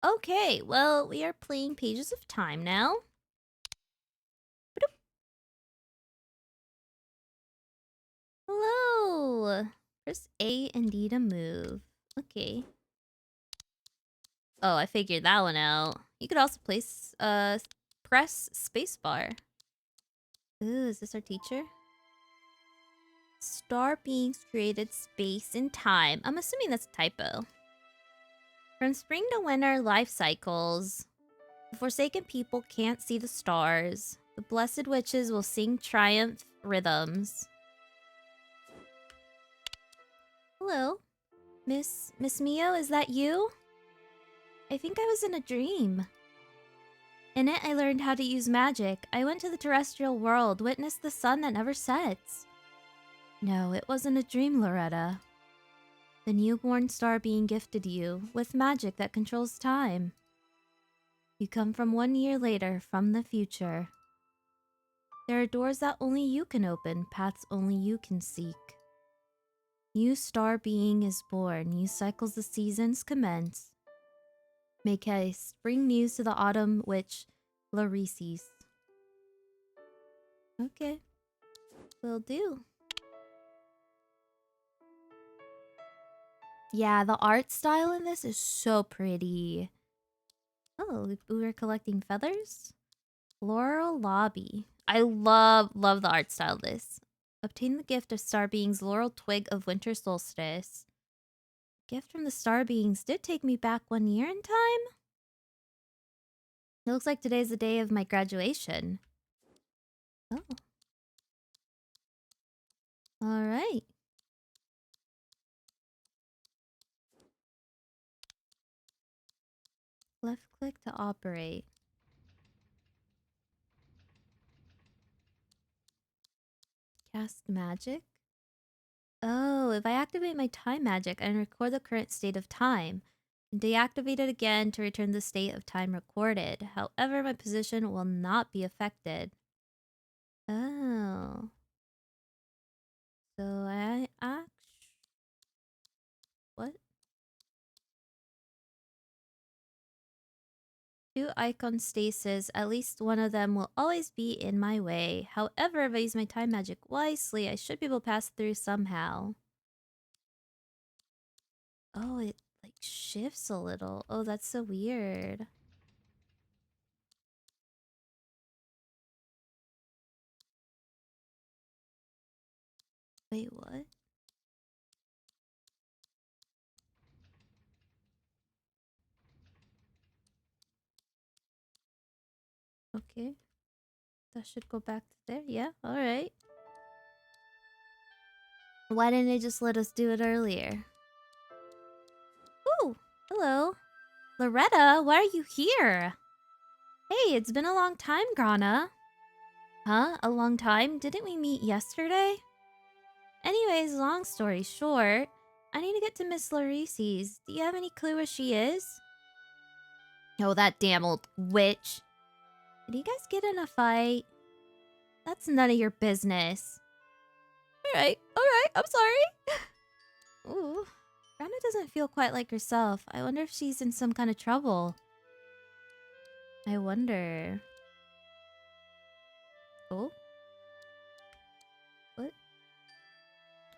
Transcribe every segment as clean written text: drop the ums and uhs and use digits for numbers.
Okay, well, we are playing Pages of Time now. Hello! Press A and D to move. Okay. Oh, I figured that one out. You could also press spacebar. Ooh, is this our teacher? Star beings created space and time. I'm assuming that's a typo. From spring to winter life cycles. The Forsaken people can't see the stars. The blessed witches will sing triumph rhythms. Hello? Miss Mio, is that you? I think I was in a dream. In it, I learned how to use magic. I went to the terrestrial world, witnessed the sun that never sets. No, it wasn't a dream, Loretta. The newborn star being gifted you with magic that controls time. You come from 1 year later, from the future. There are doors that only you can open, paths only you can seek. New star being is born, new cycles the seasons commence. Make haste, bring news to the autumn witch, Larices. Okay, will do. Yeah, the art style in this is so pretty. Oh, we were collecting feathers? Floral Lobby. I love the art style of this. Obtain the gift of Star Being's Laurel Twig of Winter Solstice. Gift from the Star Beings did take me back 1 year in time? It looks like today's the day of my graduation. Oh. Alright. Left click to operate. Cast magic? Oh, if I activate my time magic, I can record the current state of time. And deactivate it again to return the state of time recorded. However, my position will not be affected. Oh. So I what? 2 icon stasis, at least one of them will always be in my way. However, if I use my time magic wisely, I should be able to pass through somehow. Oh, it like shifts a little. Oh, that's so weird. Wait, what? Okay. That should go back to there. Yeah, alright. Why didn't they just let us do it earlier? Ooh, hello. Loretta, why are you here? Hey, it's been a long time, Grana. Huh? A long time? Didn't we meet yesterday? Anyways, long story short, I need to get to Miss Larices. Do you have any clue where she is? Oh, that damn old witch. Did you guys get in a fight? That's none of your business. Alright, I'm sorry. Ooh, Grana doesn't feel quite like herself. I wonder if she's in some kind of trouble. I wonder. Oh? What?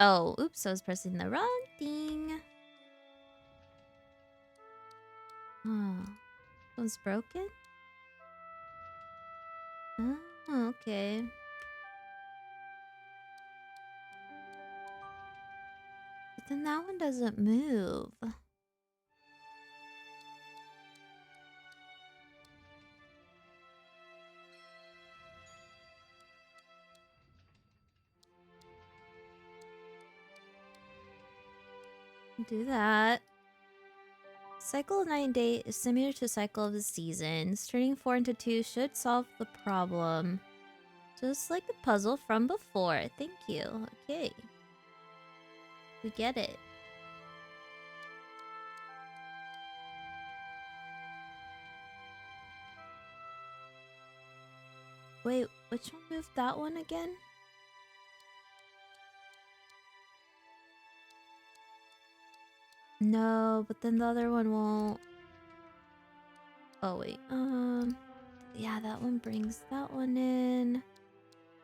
Oh, oops, I was pressing the wrong thing. Oh, one's broken? Oh, okay. But then that one doesn't move. Do that. Cycle of night and day is similar to a cycle of the seasons. Turning 4 into 2 should solve the problem. Just like the puzzle from before. Thank you. Okay. We get it. Wait, which one moved that one again? No, but then the other one won't. Oh, wait. Yeah, that one brings that one in.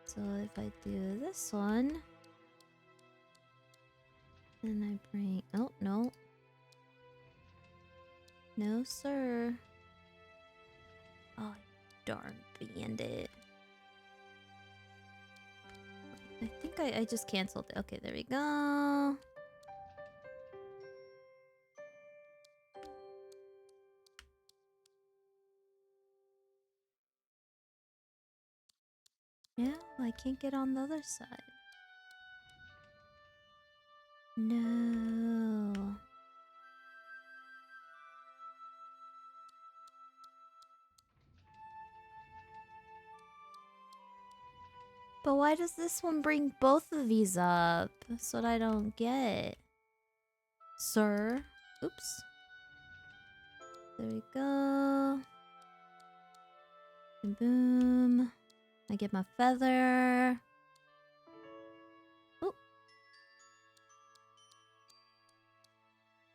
So if I do this one... Then I bring... Oh, no. No, sir. Oh, darn bandit. I think I just canceled it. Okay, there we go. Yeah, I can't get on the other side. No. But why does this one bring both of these up? That's what I don't get. Sir. Oops. There we go. Boom. I get my feather. Oh.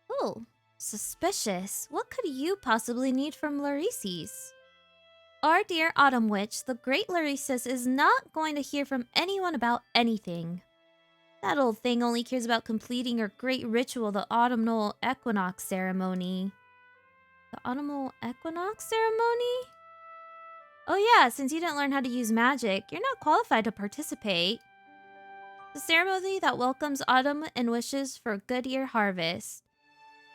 Oh. Suspicious. What could you possibly need from Larisses? Our dear Autumn Witch, the great Larisses, is not going to hear from anyone about anything. That old thing only cares about completing her great ritual, the autumnal equinox ceremony. The autumnal equinox ceremony? Oh yeah, since you didn't learn how to use magic, you're not qualified to participate. The ceremony that welcomes autumn and wishes for a good year harvest.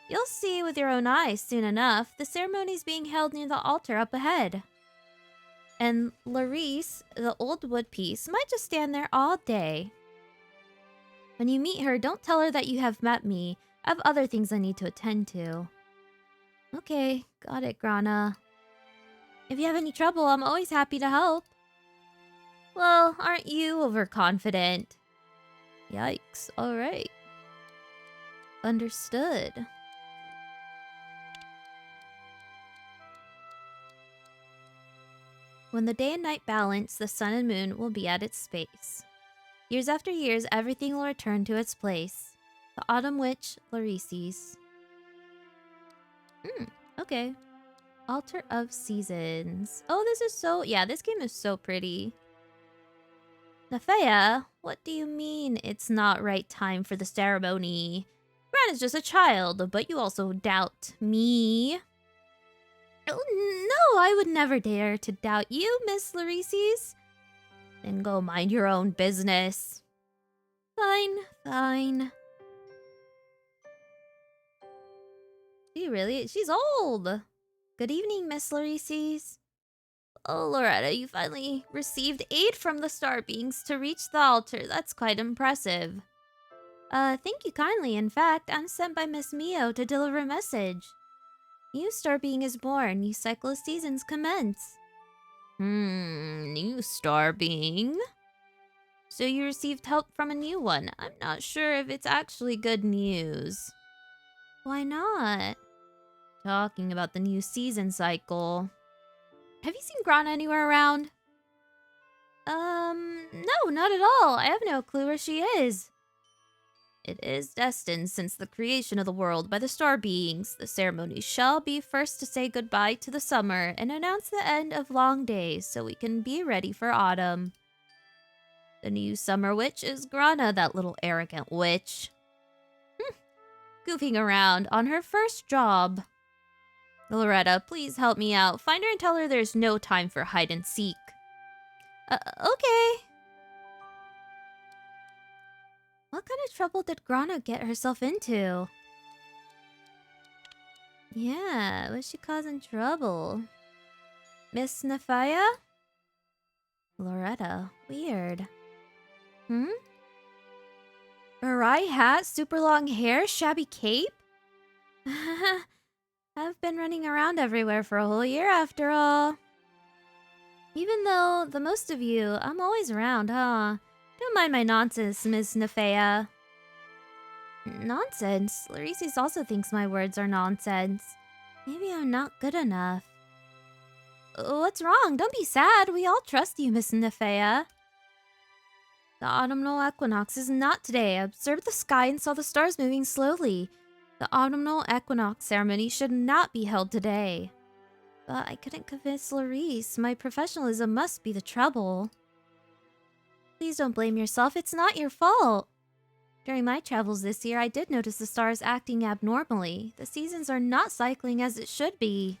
You'll see with your own eyes soon enough. The ceremony is being held near the altar up ahead. And Larisse, the old wood piece, might just stand there all day. When you meet her, don't tell her that you have met me. I have other things I need to attend to. Okay, got it, Grana. If you have any trouble, I'm always happy to help. Well, aren't you overconfident? Yikes, alright. Understood. When the day and night balance, the sun and moon will be at its space. Years after years, everything will return to its place. The Autumn Witch, Larisses. Okay. Altar of Seasons. Oh, this is so... Yeah, this game is so pretty. Nafea, what do you mean it's not right time for the ceremony? Gran is just a child, but you also doubt me. Oh, no, I would never dare to doubt you, Miss Larisses. Then go mind your own business. Fine, fine. She's old. Good evening, Miss Larisses. Oh, Loretta, you finally received aid from the star beings to reach the altar. That's quite impressive. Thank you kindly. In fact, I'm sent by Miss Mio to deliver a message. New star being is born. New cycle of seasons commence. New star being? So you received help from a new one. I'm not sure if it's actually good news. Why not? Talking about the new season cycle. Have you seen Grana anywhere around? No, not at all. I have no clue where she is. It is destined since the creation of the world by the star beings. The ceremony shall be first to say goodbye to the summer and announce the end of long days so we can be ready for autumn. The new summer witch is Grana, that little arrogant witch. Goofing around on her first job. Loretta, please help me out. Find her and tell her there's no time for hide and seek. Okay. What kind of trouble did Grana get herself into? Yeah, was she causing trouble? Miss Nafaya? Loretta, weird. Awry hat, super long hair, shabby cape? I've been running around everywhere for a whole year after all. Even though the most of you, I'm always around, huh? Don't mind my nonsense, Miss Nafea. Nonsense? Larisses also thinks my words are nonsense. Maybe I'm not good enough. What's wrong? Don't be sad. We all trust you, Miss Nafea. The autumnal equinox is not today. I observed the sky and saw the stars moving slowly. The autumnal equinox ceremony should not be held today. But I couldn't convince Larice. My professionalism must be the trouble. Please don't blame yourself. It's not your fault. During my travels this year, I did notice the stars acting abnormally. The seasons are not cycling as it should be.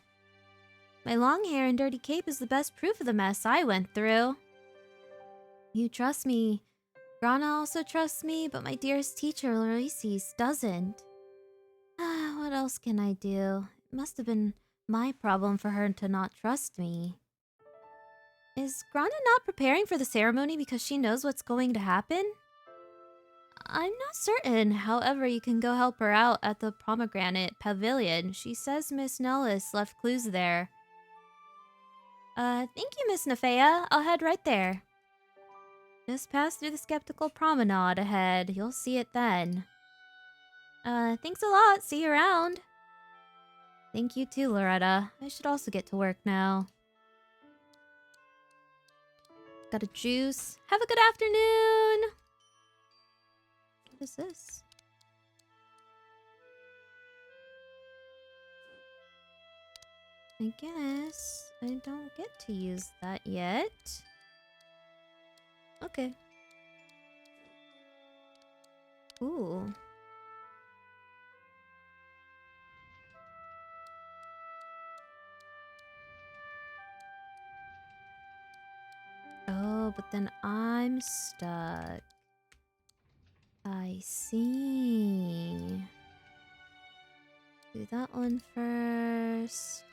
My long hair and dirty cape is the best proof of the mess I went through. You trust me. Grana also trusts me, but my dearest teacher, Larice, doesn't. What else can I do? It must have been my problem for her to not trust me. Is Grana not preparing for the ceremony because she knows what's going to happen? I'm not certain. However, you can go help her out at the Pomegranate Pavilion. She says Miss Nellis left clues there. Thank you, Miss Nefea. I'll head right there. Just pass through the Skeptical Promenade ahead. You'll see it then. Thanks a lot. See you around. Thank you too, Loretta. I should also get to work now. Got a juice. Have a good afternoon! What is this? I guess I don't get to use that yet. Okay. Ooh. Oh, but then I'm stuck. I see. Do that one first.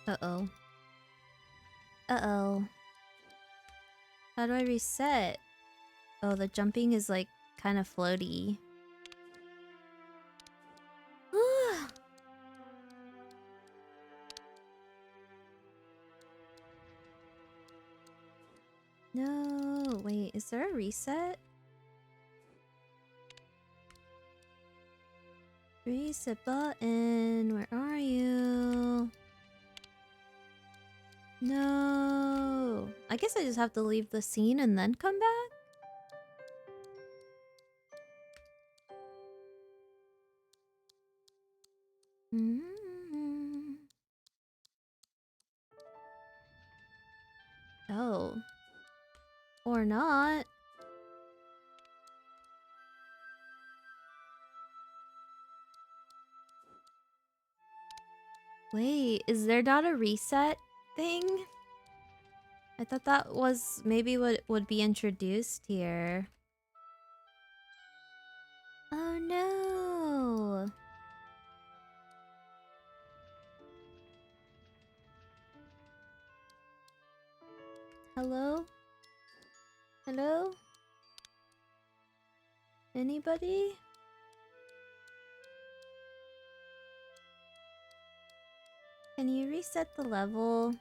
Uh-oh. Uh-oh. How do I reset? Oh, the jumping is like kind of floaty. No, wait, is there a reset? Reset button, where are you? No. I guess I just have to leave the scene and then come back? Oh. Or not. Wait, is there not a reset thing? I thought that was maybe what would be introduced here. Oh no! Hello? Hello? Anybody? Can you reset the level?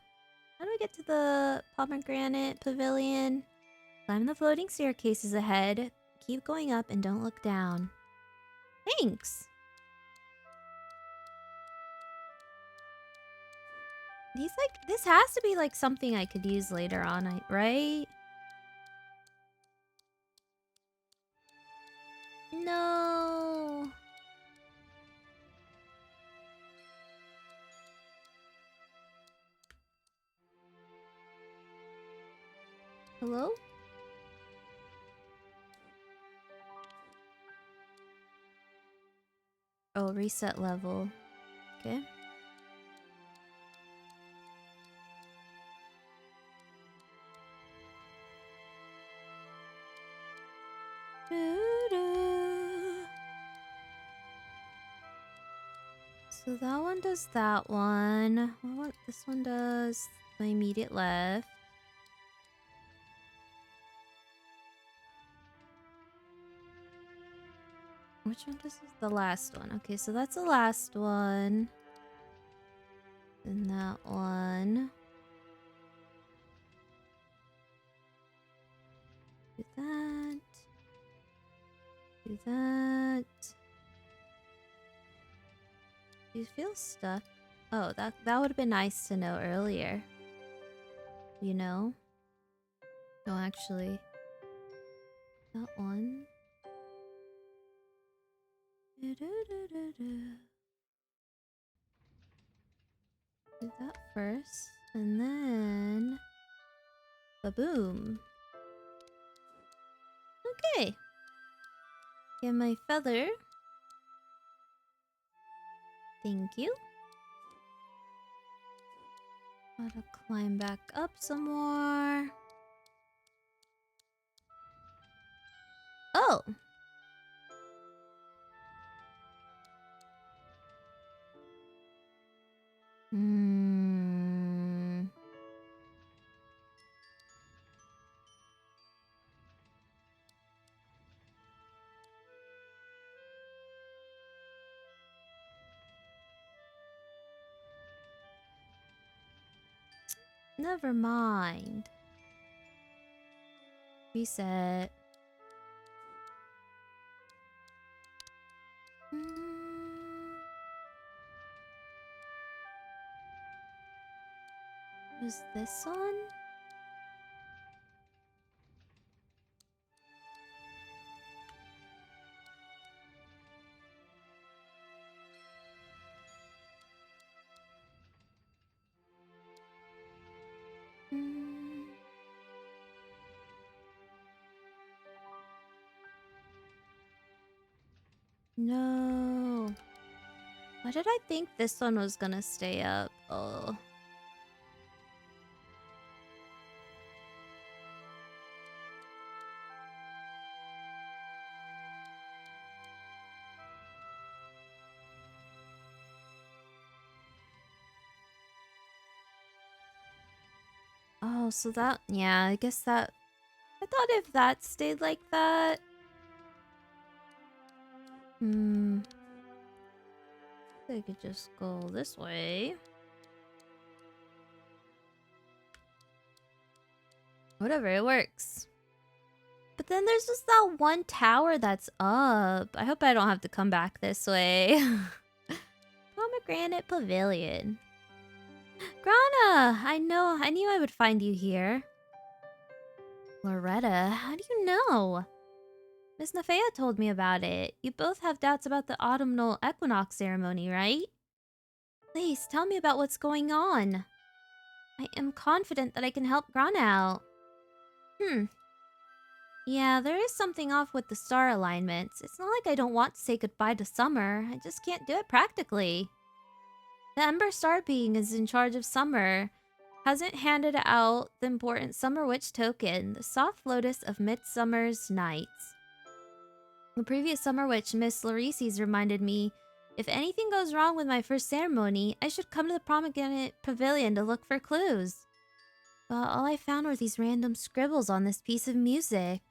How do I get to the Pomegranate Pavilion? Climb the floating staircases ahead. Keep going up and don't look down. Thanks! This has to be like something I could use later on, right? No! Hello? Oh, reset level. Okay. So that one does that one. What this one does my immediate left. Which one does the last one? Okay, so that's the last one. And That one. Do that. Do that. Do you feel stuck? Oh, that would have been nice to know earlier. You know? No, actually. That one. Do that first, and then ba-boom. Okay. Get my feather. Thank you. Gotta climb back up some more. Oh! Never mind. Reset. Was this on? No. Why did I think this one was gonna stay up? Oh. Oh, so that... Yeah, I guess that... I thought if that stayed like that... I could just go this way. Whatever, it works. But then there's just that one tower that's up. I hope I don't have to come back this way. Pomegranate Pavilion. Grana! I knew I would find you here. Loretta, how do you know? Miss Nafea told me about it. You both have doubts about the autumnal equinox ceremony, right? Please, tell me about what's going on. I am confident that I can help Grana out. Yeah, there is something off with the star alignments. It's not like I don't want to say goodbye to summer. I just can't do it practically. The Ember Star Being is in charge of summer. Hasn't handed out the important Summer Witch token, the Soft Lotus of Midsummer's Nights. The previous Summer Witch, Miss Larices, reminded me, if anything goes wrong with my first ceremony, I should come to the Pomegranate Pavilion to look for clues. But all I found were these random scribbles on this piece of music.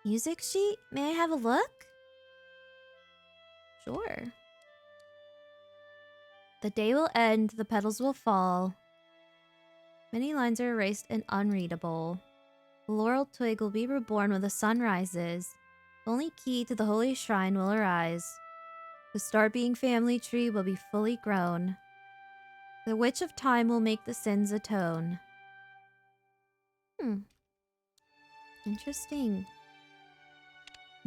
Music sheet? May I have a look? Sure. The day will end, the petals will fall. Many lines are erased and unreadable. The laurel twig will be reborn when the sun rises. The only key to the holy shrine will arise. The star-being family tree will be fully grown. The Witch of Time will make the sins atone. Interesting.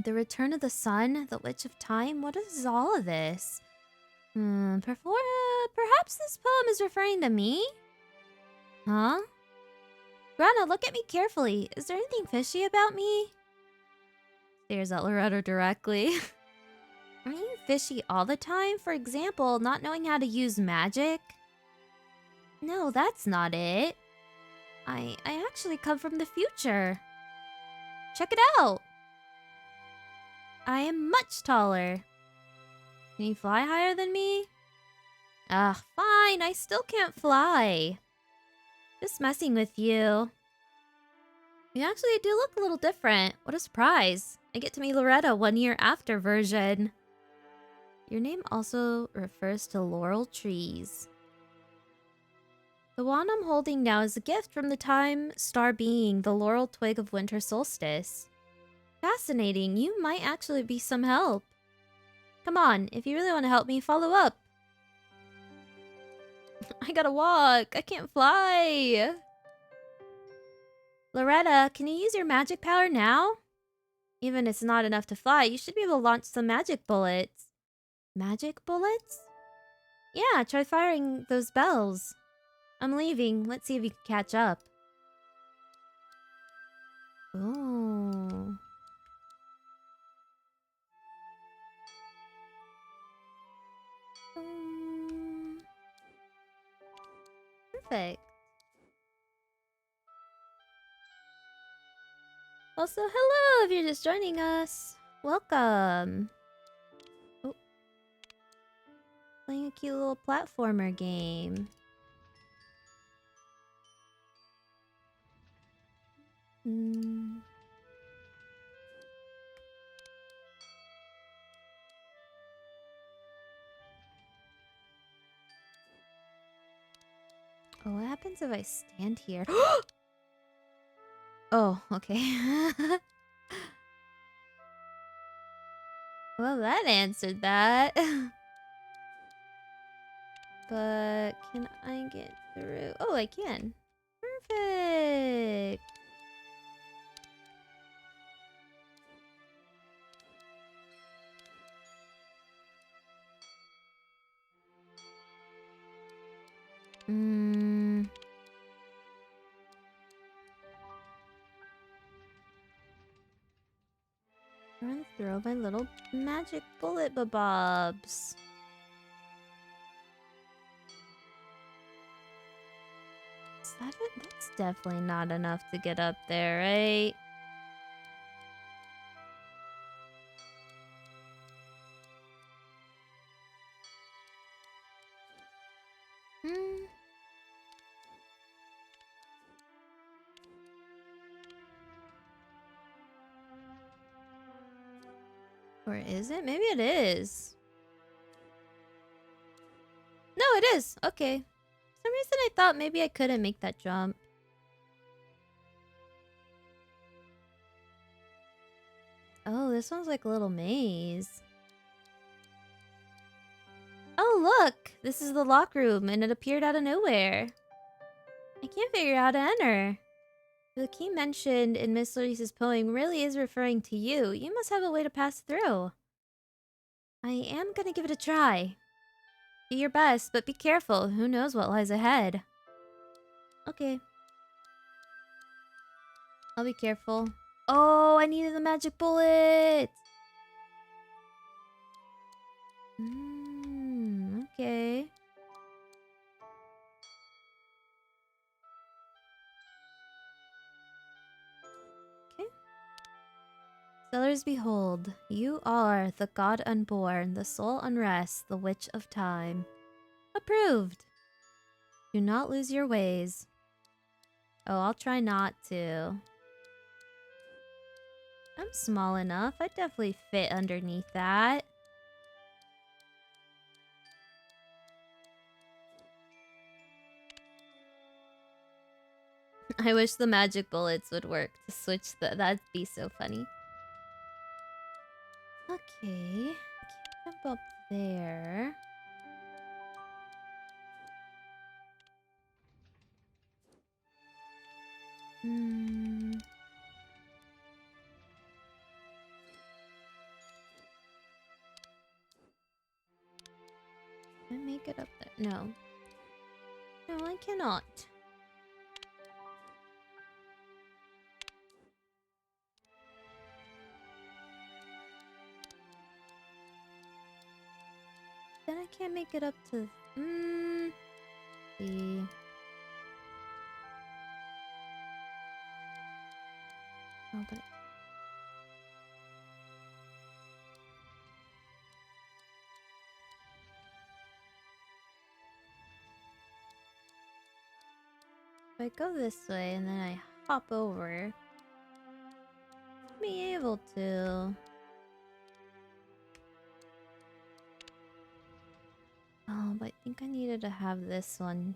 The return of the sun, the Witch of Time? What is all of this? Perhaps this poem is referring to me? Huh? Grana, look at me carefully. Is there anything fishy about me? Stares at Loretta directly. Aren't you fishy all the time? For example, not knowing how to use magic? No, that's not it. I actually come from the future. Check it out. I am much taller. Can you fly higher than me? Ugh, fine. I still can't fly. Just messing with you. You actually do look a little different. What a surprise. I get to meet Loretta 1 year after version. Your name also refers to laurel trees. The wand I'm holding now is a gift from the time star being, the laurel twig of winter solstice. Fascinating. You might actually be some help. Come on, if you really want to help me, follow up. I gotta walk. I can't fly. Loretta, can you use your magic power now? Even if it's not enough to fly, you should be able to launch some magic bullets. Magic bullets? Yeah, try firing those bells. I'm leaving. Let's see if you can catch up. Ooh. Perfect. Also, hello if you're just joining us. Welcome. Oh. Playing a cute little platformer game. Oh, what happens if I stand here? Oh, okay. Well, that answered that. But can I get through? Oh, I can. Perfect. Run through my little magic bullet babobs. Is that it? That's definitely not enough to get up there, right? Or is it? Maybe it is. No, it is. Okay. For some reason I thought maybe I couldn't make that jump. Oh, this one's like a little maze. Oh, look! This is the lock room, and it appeared out of nowhere. I can't figure out how to enter. The key mentioned in Miss Luri's poem really is referring to you. You must have a way to pass through. I am gonna give it a try. Do your best, but be careful. Who knows what lies ahead? Okay. I'll be careful. Oh, I needed the magic bullet! Okay. Okay. Sellers, behold, you are the god unborn, the soul unrest, the witch of time. Approved! Do not lose your ways. Oh, I'll try not to. I'm small enough. I definitely fit underneath that. I wish the magic bullets would work to switch that'd be so funny. Okay. I can't jump up there. Can I make it up there? No. No, I cannot. Then I can't make it up to... see. Oh, but... if I go this way and then I hop over... be able to... Oh, but I think I needed to have this one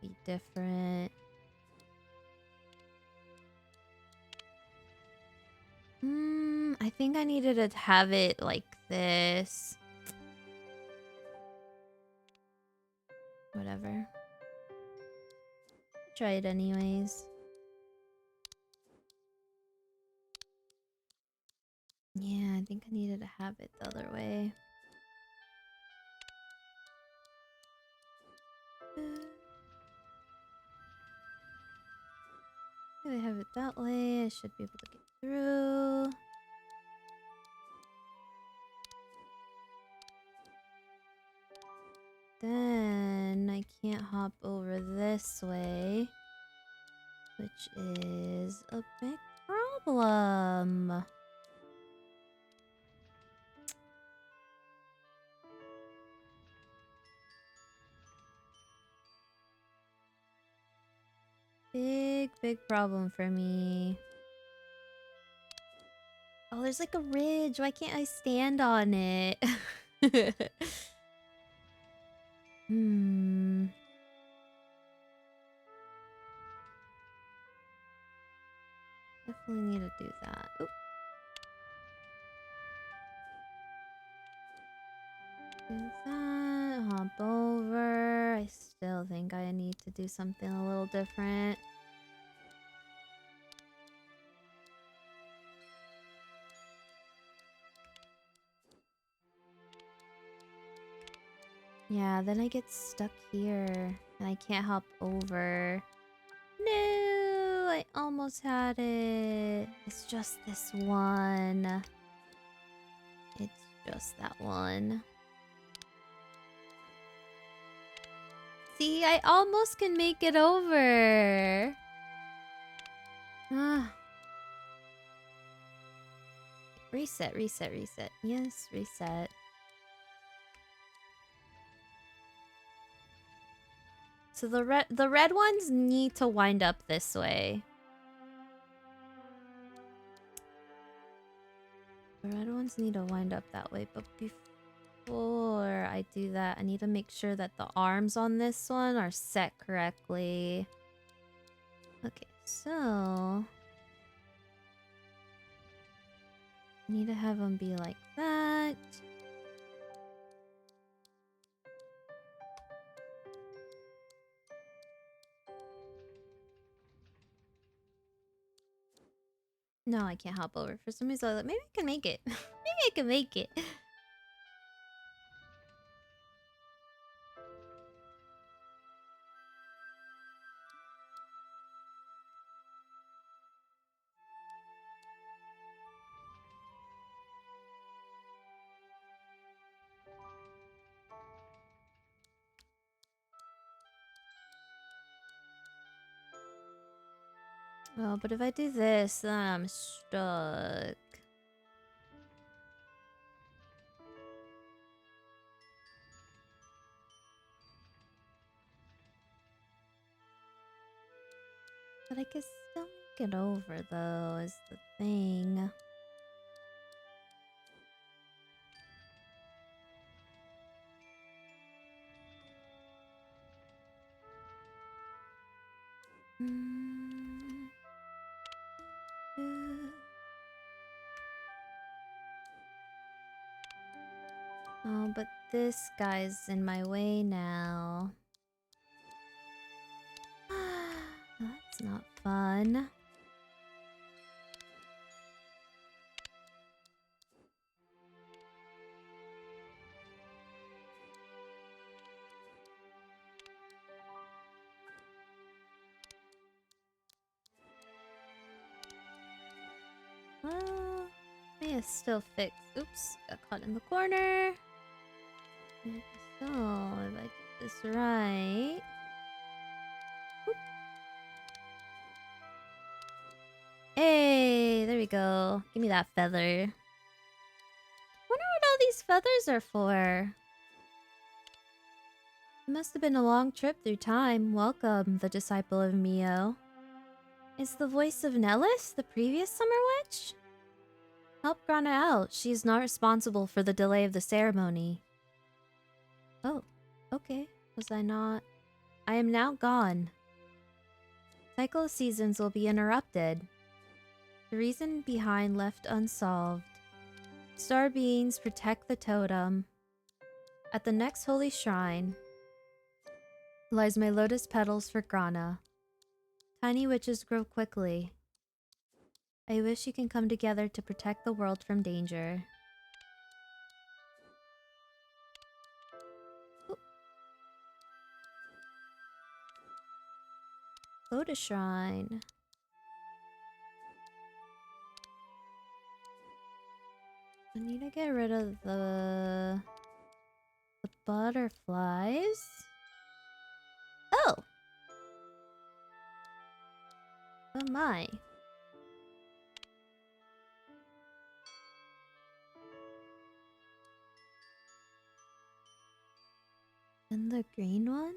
be different. I think I needed to have it like this. Whatever. Try it anyways. Yeah, I think I needed to have it the other way. If I have it that way, I should be able to get through. Then I can't hop over this way, which is a big problem. Big problem for me. Oh, there's like a ridge. Why can't I stand on it? Definitely need to do that. Oop. Do that. Hop over. I still think I need to do something a little different. Yeah, then I get stuck here and I can't hop over. No, I almost had it. It's just this one. It's just that one. See, I almost can make it over. Ah. Reset, reset, reset. Yes, reset. So the red ones need to wind up this way. The red ones need to wind up that way, but before I do that, I need to make sure that the arms on this one are set correctly. Okay, so I need to have them be like that. No, I can't hop over. For some reason, I was like, maybe I can make it. Maybe I can make it. Oh, but if I do this, then I'm stuck. But I can still make it over, though, is the thing. Oh, but this guy's in my way now. That's not fun. Well, may still fix. Oops, got caught in the corner. So, if I get this right. Oop. Hey, there we go. Give me that feather. Wonder what all these feathers are for. It must have been a long trip through time. Welcome, the disciple of Mio. Is the voice of Nellis the previous summer witch? Help Grana out. She is not responsible for the delay of the ceremony. Oh, okay. Was I not? I am now gone. Cycle of seasons will be interrupted. The reason behind left unsolved. Star beings protect the totem. At the next holy shrine lies my lotus petals for Grana. Tiny witches grow quickly. I wish you can come together to protect the world from danger. Ooh. Lotus shrine. I need to get rid of the butterflies. Oh! Oh my. And the green one?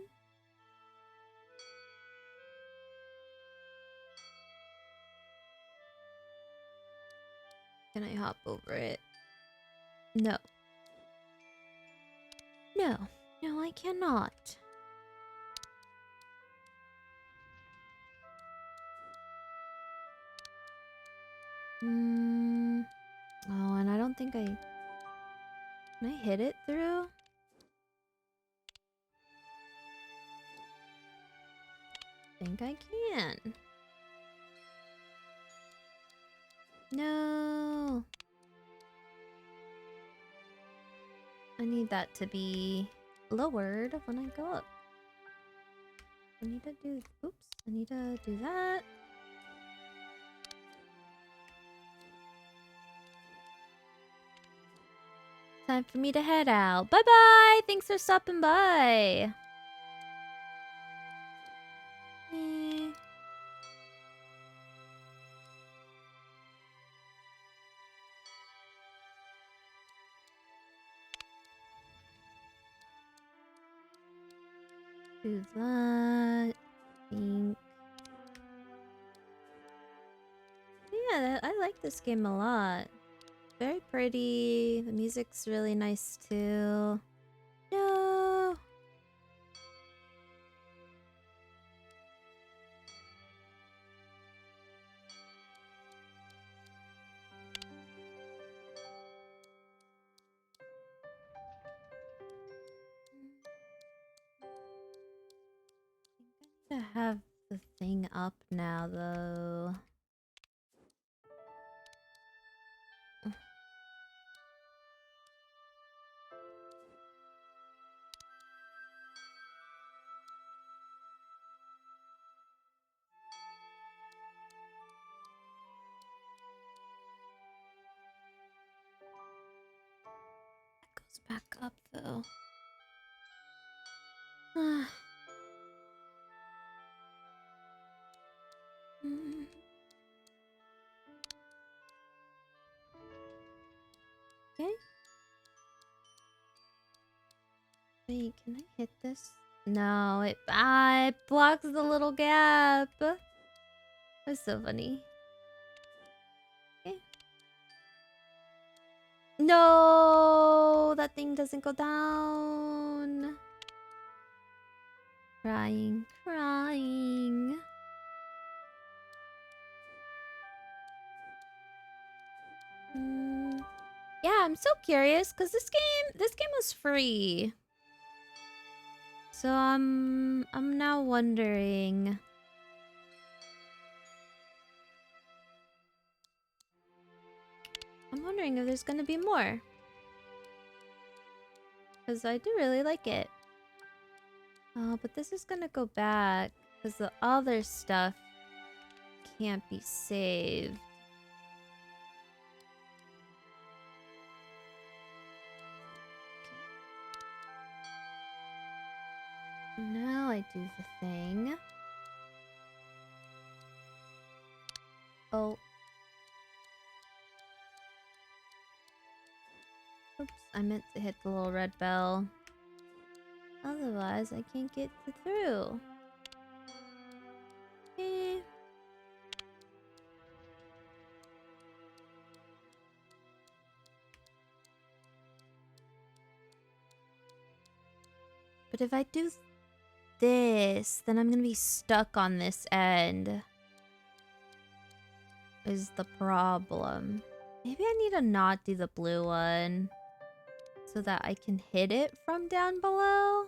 Can I hop over it? No. No. No, I cannot. Oh, and I don't think I... Can I hit it through? I think I can. No. I need that to be lowered when I go up. I need to do... Oops. I need to do that. Time for me to head out. Bye-bye! Thanks for stopping by. Do that. Think. Yeah, I like this game a lot. Very pretty. The music's really nice too. No. I need to have the thing up now though. Back up though. Okay. Wait, can I hit this? No, it blocks the little gap. That's so funny. Okay. No, that thing doesn't go down. Crying, crying. Yeah, I'm so curious because this game was free. So I'm now wondering. I'm wondering if there's gonna be more. Because I do really like it. Oh, but this is gonna go back. Because the other stuff can't be saved. Now I do the thing. Oh. Oops, I meant to hit the little red bell. Otherwise, I can't get through. Eh. But if I do... this, then I'm gonna be stuck on this end. Is the problem. Maybe I need to not do the blue one so that I can hit it from down below.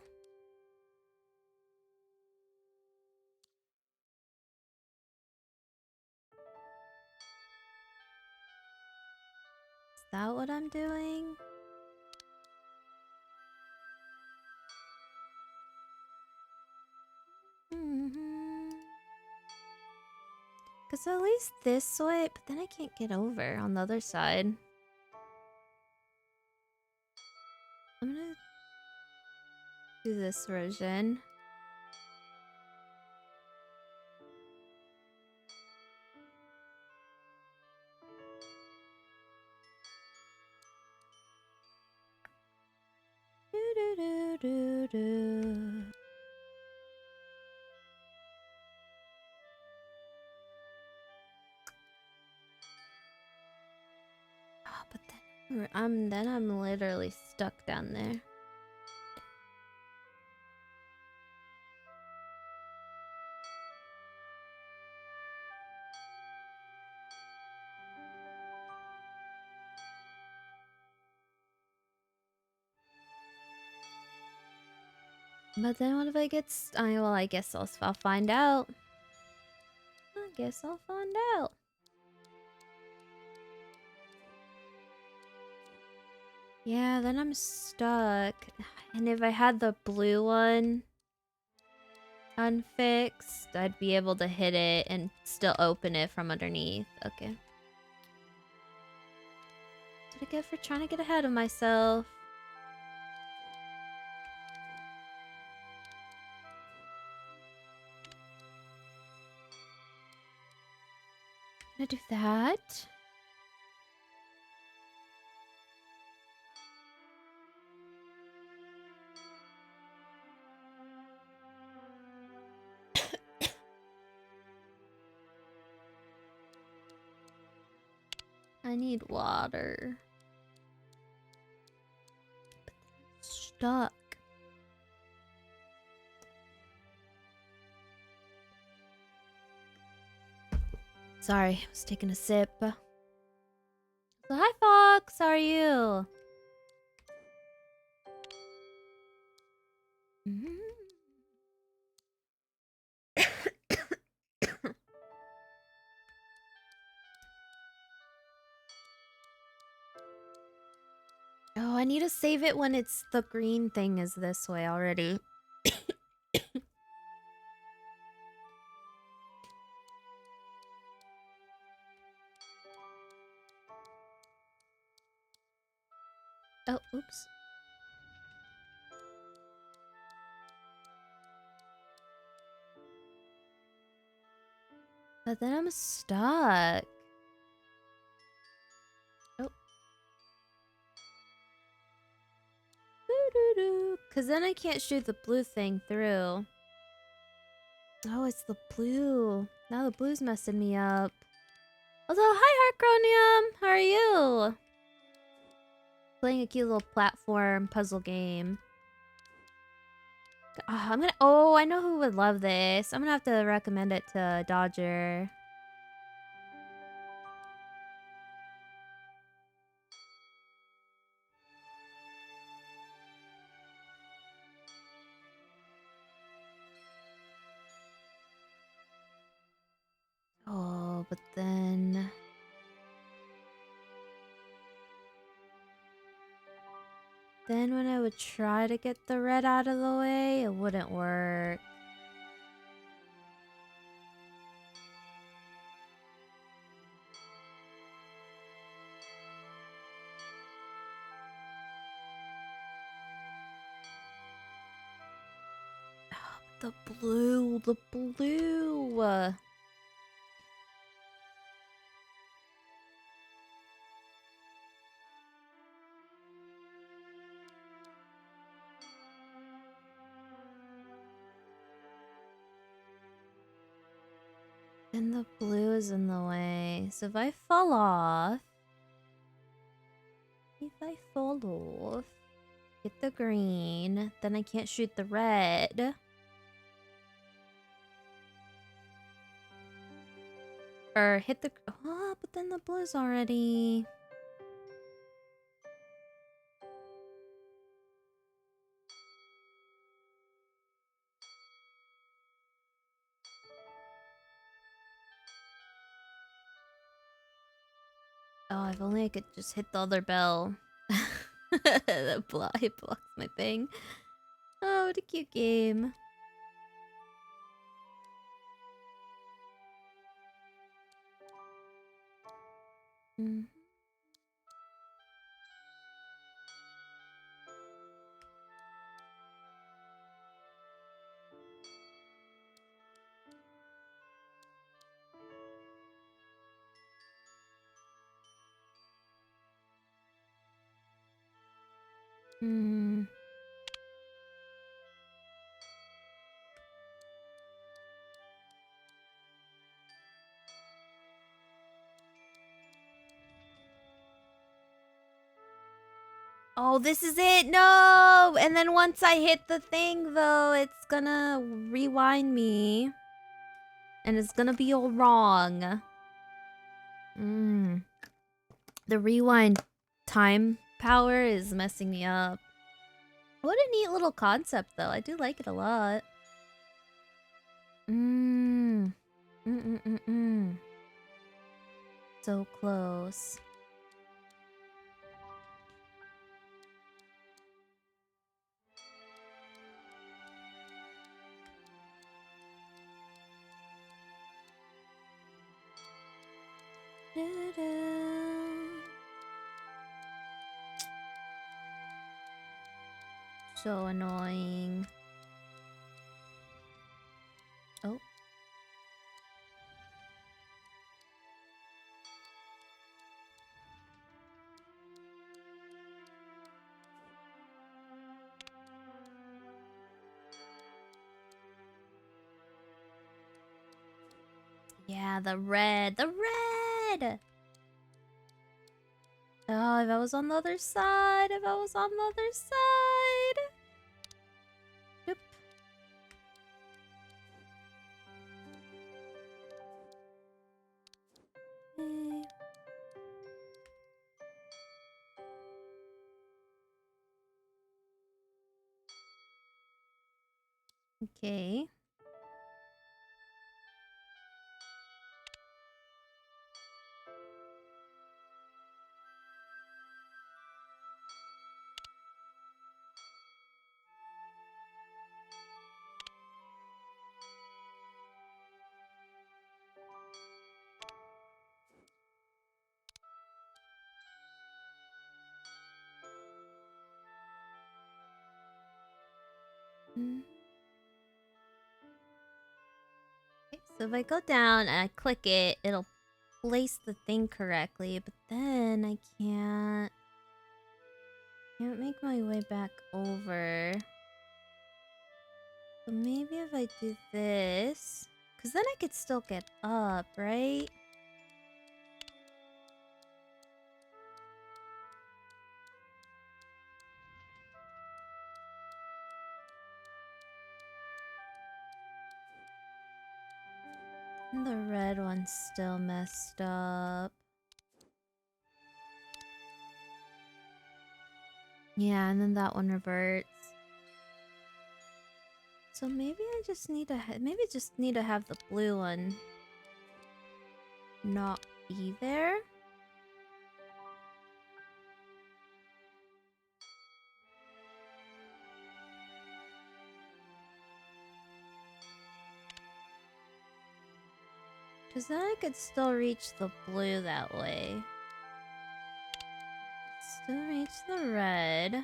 Is that what I'm doing? Because at least this way, but then I can't get over on the other side. I'm gonna do this version. Oh, but then I'm literally stuck down there. But then what if I get well, I guess I'll find out. I guess I'll find out. Yeah, then I'm stuck. And if I had the blue one unfixed, I'd be able to hit it and still open it from underneath. Okay. What I get for trying to get ahead of myself. Gonna do that. I need water. Stuck. Sorry, I was taking a sip. So, hi Fox, how are you? Oh, I need to save it when it's the green thing is this way already. Oh, oops. But then I'm stuck. Oh. Because then I can't shoot the blue thing through. Oh, it's the blue. Now the blue's messing me up. Although, hi Heartchronium! How are you? Playing a cute little platform puzzle game. Oh, I know who would love this. I'm gonna have to recommend it to Dodger. Oh, but then... Then when I would try to get the red out of the way, it wouldn't work. Oh, the blue, the blue. And the blue is in the way. So if I fall off... get the green, then I can't shoot the red. Or hit the... Oh, but then the blue's already... Oh, if only I could just hit the other bell. It blocks my thing. Oh, what a cute game. Mm. Hmm. Oh, this is it! No! And then once I hit the thing, though, it's gonna rewind me. And it's gonna be all wrong. The rewind time power is messing me up. What a neat little concept, though. I do like it a lot. So close. So annoying. Oh. Yeah, the red. The red! Oh, if I was on the other side. If I was on the other side. Yep. Okay. Okay, so if I go down and I click it, it'll place the thing correctly, but then I can't make my way back over. So maybe if I do this, because then I could still get up, right? And the red one's still messed up. Yeah, and then that one reverts. So maybe I just need to have the blue one not be there. Because then I could still reach the blue that way. Still reach the red.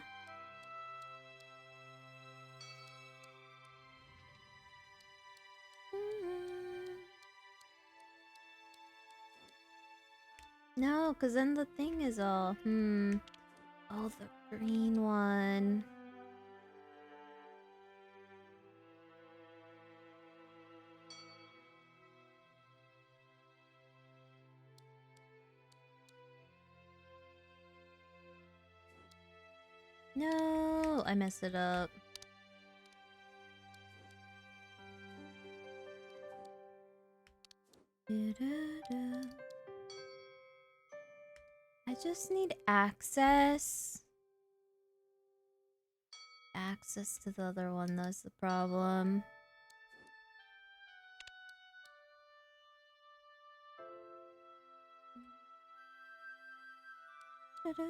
No, because then the thing is all... Oh, the green one. No, I messed it up. I just need access. Access to the other one, that's the problem. Ta-da.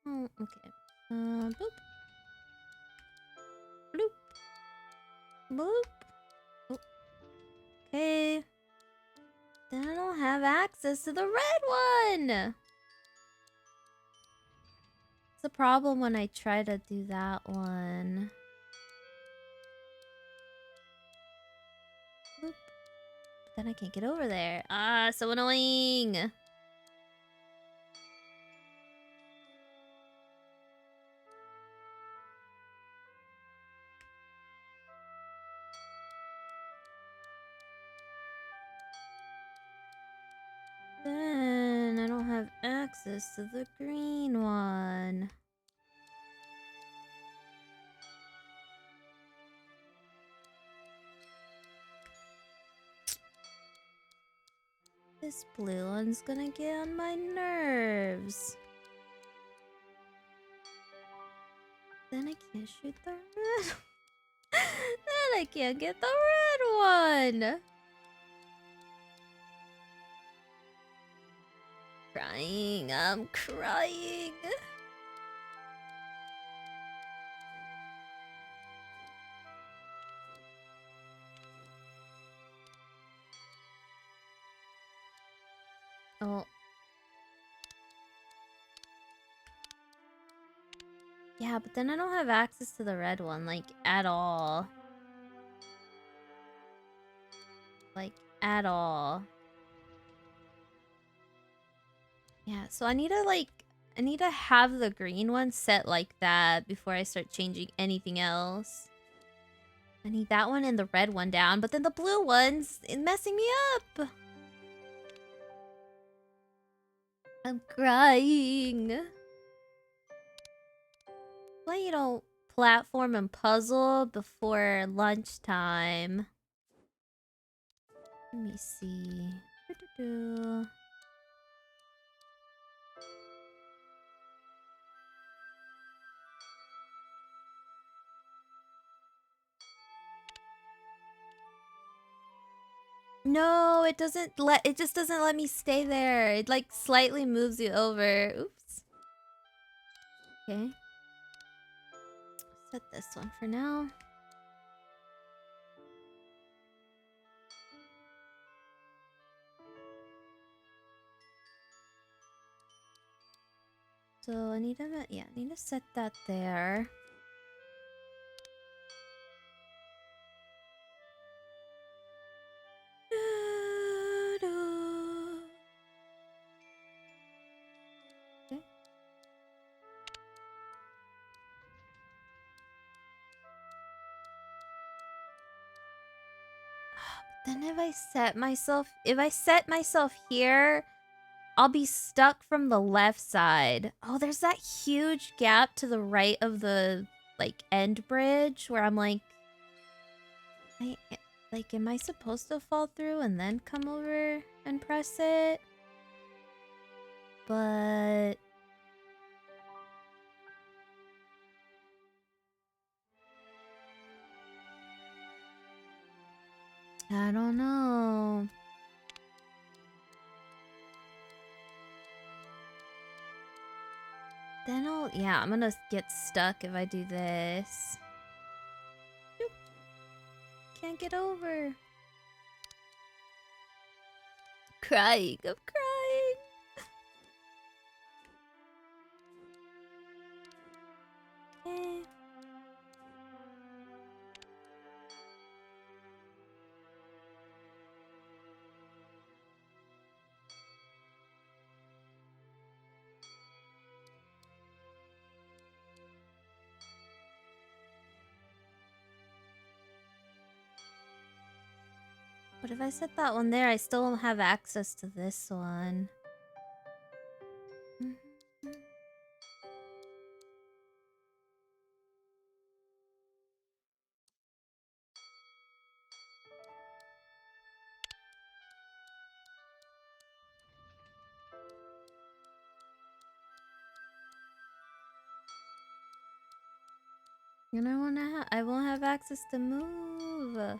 Oh, okay. Boop. Bloop. Boop. Oh. Okay. Then I don't have access to the red one! It's a problem when I try to do that one. Boop. Then I can't get over there. Ah, so annoying! Then I don't have access to the green one. This blue one's gonna get on my nerves. Then I can't shoot the red. Then I can't get the red one. Crying, I'm crying. Oh. Yeah, but then I don't have access to the red one, like, at all. Like, at all. Yeah, so I need to have the green one set like that before I start changing anything else. I need that one and the red one down, but then the blue one's messing me up. I'm crying. Why you don't platform and puzzle before lunchtime? Let me see. Doo-doo-doo. No, it just doesn't let me stay there. It like slightly moves you over. Oops. Okay. Set this one for now. So I need to set that there. Okay. Then if I set myself here, I'll be stuck from the left side. Oh, there's that huge gap to the right of the like end bridge where I'm like, am I supposed to fall through and then come over and press it? But I don't know. Then I'm gonna get stuck if I do this. Nope. Can't get over. Crying, I'm crying. Okay. But if I set that one there, I still don't have access to this one. And I won't have access to move.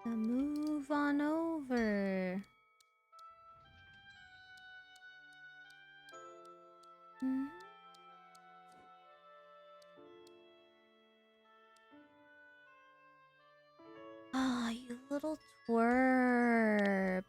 So move on over. Ah, you little twerp.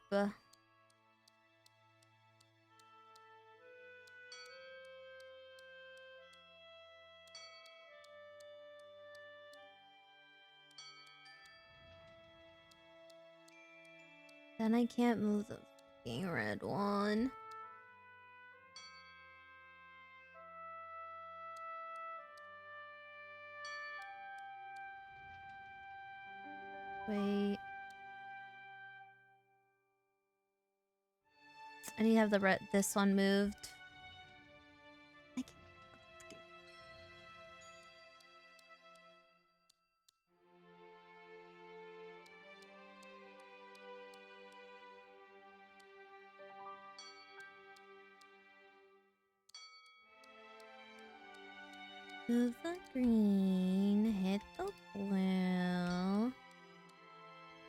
Then I can't move the fucking red one. Wait. I need to have the this one moved. I can't. Move the green, hit the blue.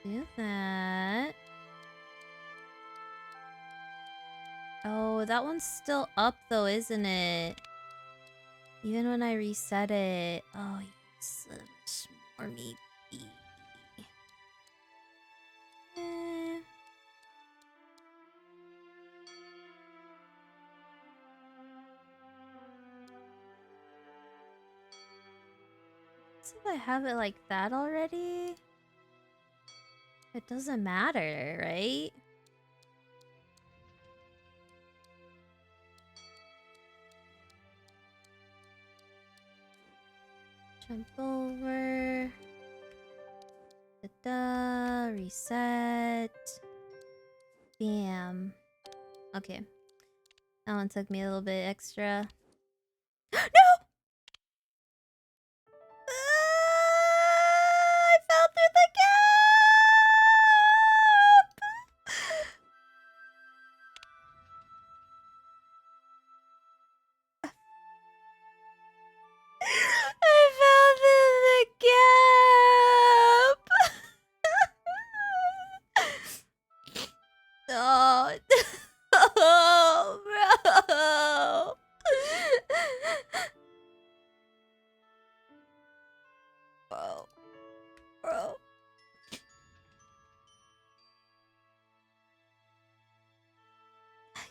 Do that. Oh, that one's still up though, isn't it? Even when I reset it. Oh, you son of a shmormy bee. So if I have it like that already, it doesn't matter, right? Jump over. Da-da, reset. Bam. Okay. That one took me a little bit extra. No! I fell through the gap! I fell through the gap! Oh, oh, bro! Bro.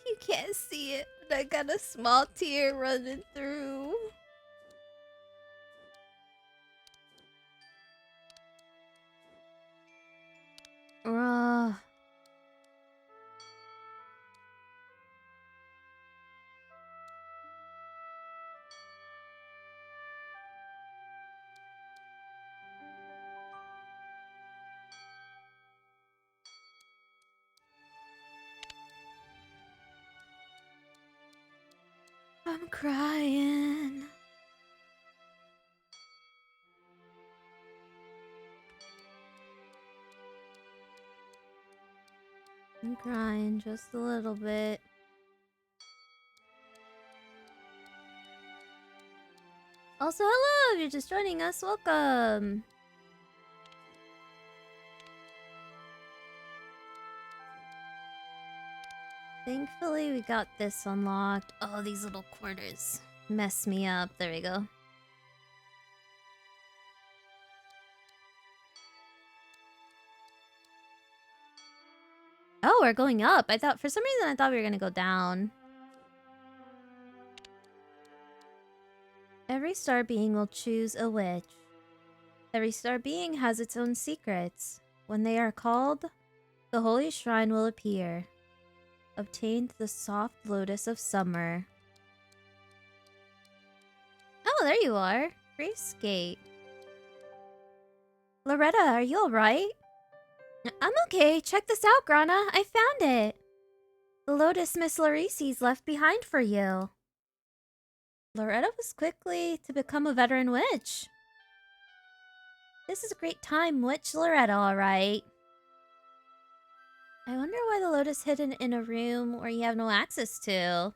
You can't see it, but I got a small tear running through. I'm crying. I'm crying just a little bit. Also, hello! If you're just joining us, welcome! Thankfully, we got this unlocked. Oh, these little quarters mess me up. There we go. Oh, we're going up. I thought, for some reason, I thought we were gonna go down. Every star being will choose a witch. Every star being has its own secrets. When they are called, the holy shrine will appear. Obtained the soft lotus of summer. Oh, there you are. Grace Gate. Loretta, are you alright? I'm okay. Check this out, Grana. I found it. The lotus Miss Larice's left behind for you. Loretta was quickly to become a veteran witch. This is a great time, Witch Loretta, alright. I wonder why the lotus hidden in a room where you have no access to.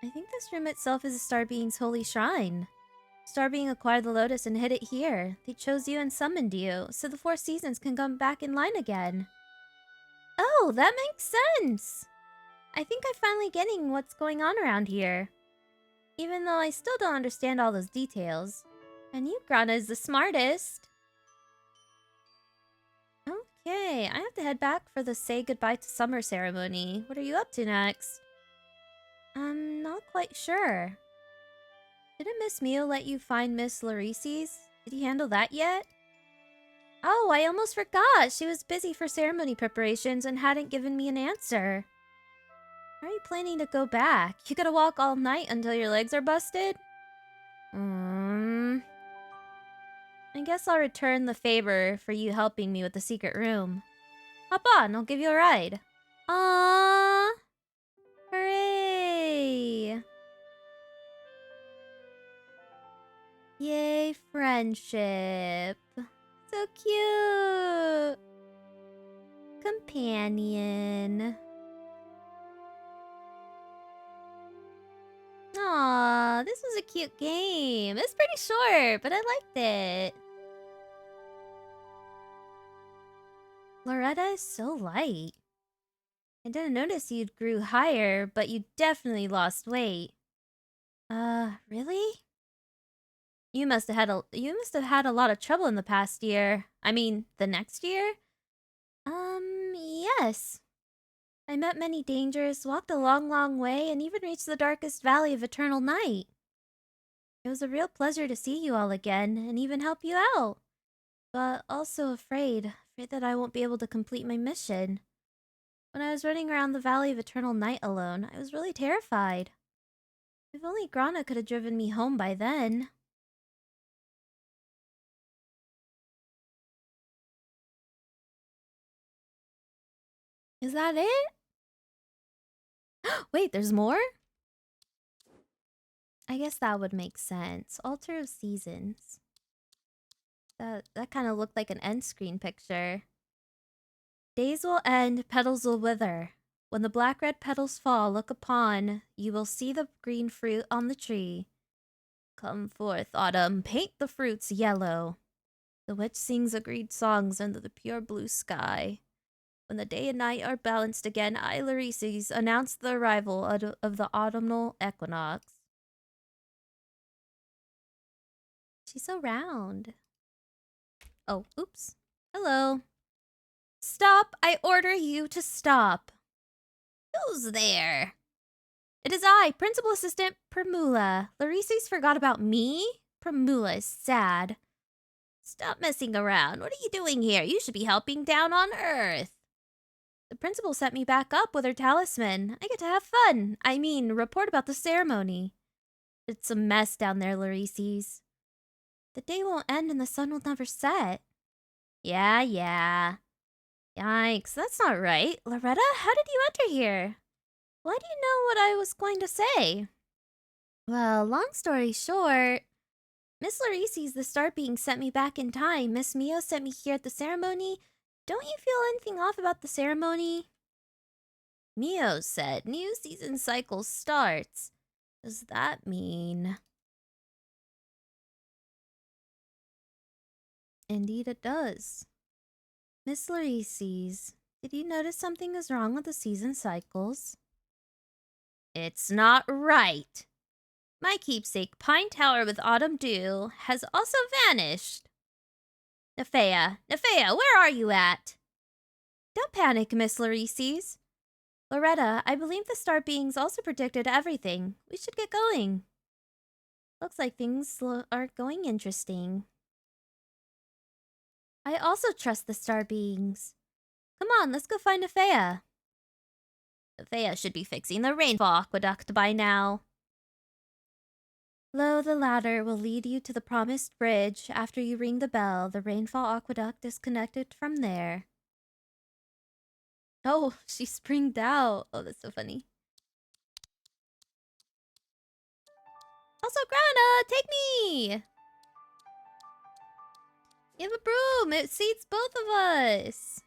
I think this room itself is a Star Being's holy shrine. Star Being acquired the lotus and hid it here. They chose you and summoned you, so the 4 seasons can come back in line again. Oh, that makes sense! I think I'm finally getting what's going on around here. Even though I still don't understand all those details. And you, Grana, is the smartest. Okay, I have to head back for the say goodbye to summer ceremony. What are you up to next? I'm not quite sure. Didn't Miss Mio let you find Miss Larices? Did he handle that yet? Oh, I almost forgot! She was busy for ceremony preparations and hadn't given me an answer. How are you planning to go back? You gotta walk all night until your legs are busted? I guess I'll return the favor for you helping me with the secret room. Hop on, I'll give you a ride. Aww! Hooray! Yay, friendship. So cute! Companion. Aw, this was a cute game. It's pretty short, but I liked it. Loretta is so light. I didn't notice you grew higher, but you definitely lost weight. Really? You must have had a lot of trouble in the past year. I mean, the next year? Yes. I met many dangers, walked a long, long way, and even reached the darkest valley of eternal night. It was a real pleasure to see you all again, and even help you out. But also afraid that I won't be able to complete my mission. When I was running around the Valley of Eternal Night alone, I was really terrified. If only Grana could have driven me home by then. Is that it? Wait, there's more? I guess that would make sense. Altar of Seasons. That kind of looked like an end screen picture. Days will end, petals will wither. When the black-red petals fall, look upon, you will see the green fruit on the tree. Come forth, autumn, paint the fruits yellow. The witch sings agreed songs under the pure blue sky. When the day and night are balanced again, I, Larices, announce the arrival of the autumnal equinox. She's so round. Oh, oops. Hello. Stop! I order you to stop. Who's there? It is I, Principal Assistant Primula. Larices forgot about me? Primula is sad. Stop messing around. What are you doing here? You should be helping down on Earth. The principal sent me back up with her talisman. I get to have fun. I mean, report about the ceremony. It's a mess down there, Larices. The day won't end and the sun will never set. Yeah. Yikes, that's not right. Loretta, how did you enter here? Why do you know what I was going to say? Well, long story short, Miss Larices, the Star Being, sent me back in time. Miss Mio sent me here at the ceremony. Don't you feel anything off about the ceremony? Mio said, new season cycle starts. Does that mean... Indeed it does. Miss Larices, did you notice something is wrong with the season cycles? It's not right. My keepsake Pine Tower with Autumn Dew has also vanished. Nefea, where are you at? Don't panic, Miss Larices. Loretta, I believe the Star Beings also predicted everything. We should get going. Looks like things are going interesting. I also trust the Star Beings. Come on, let's go find Nefea. Nefea should be fixing the rainfall aqueduct by now. Lo, the ladder will lead you to the promised bridge. After you ring the bell, the rainfall aqueduct is connected from there. Oh, she springed out. Oh, that's so funny. Also, Grana, take me! You have a broom. It seats both of us.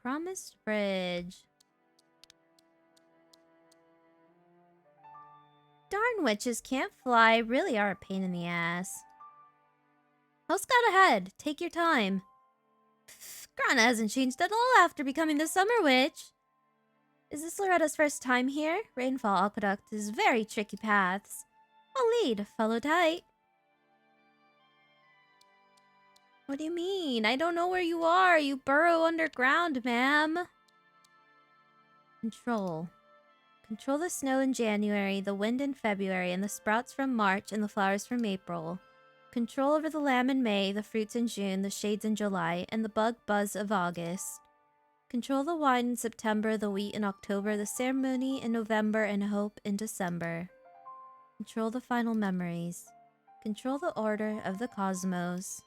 Promised Bridge. Darn witches can't fly, really are a pain in the ass. Host got ahead. Take your time. Grana hasn't changed at all after becoming the Summer Witch. Is this Loretta's first time here? Rainfall Aqueduct is very tricky paths. I'll lead. Follow tight. What do you mean? I don't know where you are. You burrow underground, ma'am. Control. Control the snow in January, the wind in February, and the sprouts from March, and the flowers from April. Control over the lamb in May, the fruits in June, the shades in July, and the bug buzz of August. Control the wine in September, the wheat in October, the ceremony in November, and hope in December. Control the final memories. Control the order of the cosmos.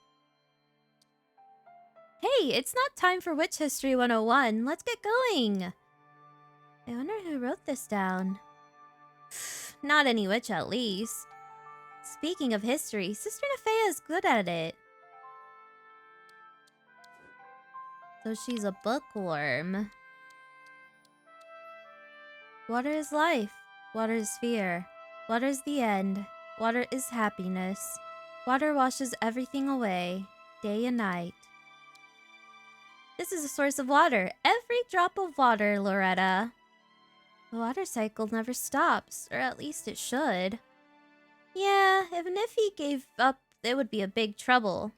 Hey, it's not time for Witch History 101. Let's get going. I wonder who wrote this down. Not any witch, at least. Speaking of history, Sister Nefea is good at it. So she's a bookworm. Water is life. Water is fear. Water is the end. Water is happiness. Water washes everything away, day and night. This is a source of water. Every drop of water, Loretta. The water cycle never stops, or at least it should. Yeah, if Niffy gave up, it would be a big trouble.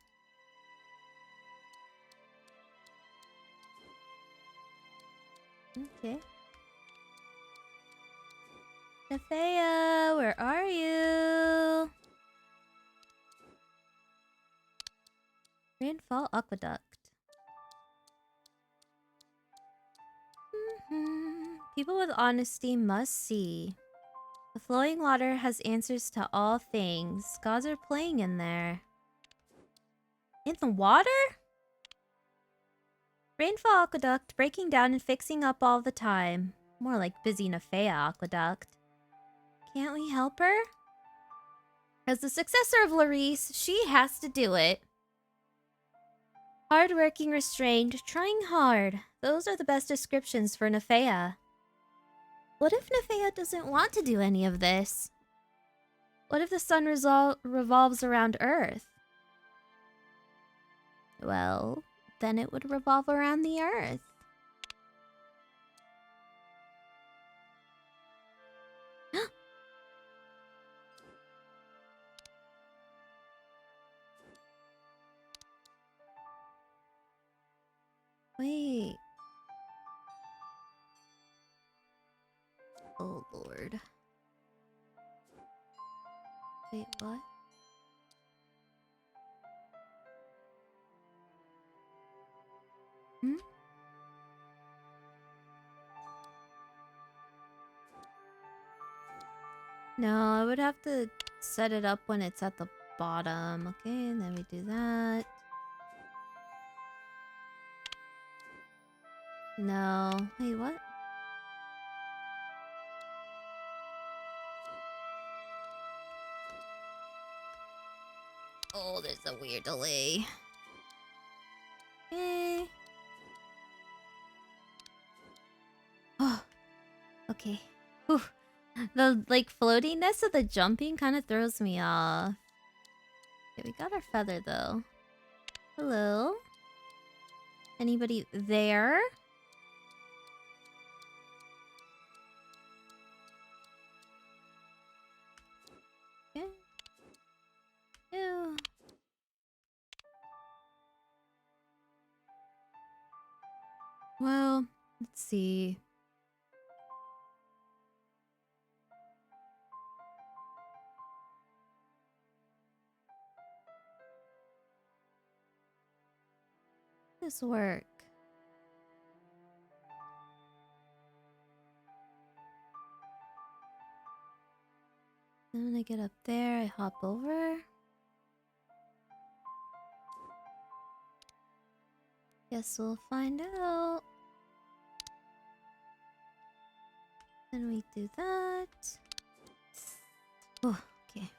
Okay. Nefea, where are you? Rainfall Aqueduct. People with honesty must see. The flowing water has answers to all things. Gods are playing in there. In the water? Rainfall Aqueduct, breaking down and fixing up all the time. More like busy Nefea Aqueduct. Can't we help her? As the successor of Larice, she has to do it. Hard-working, restrained, trying hard. Those are the best descriptions for Nefea. What if Nefea doesn't want to do any of this? What if the sun revolves around Earth? Well, then it would revolve around the Earth. Wait. Oh, Lord. Wait, what? Hmm? No, I would have to set it up when it's at the bottom. Okay, and then we do that. No. Wait, what? Oh, there's a weird delay. Okay. Oh. Okay. Whew. The, like, floatiness of the jumping kind of throws me off. Okay, we got our feather, though. Hello? Anybody there? Okay. Ew. Well, let's see. This work. Then when I get up there, I hop over. Guess we'll find out. Then we do that. Oh, okay.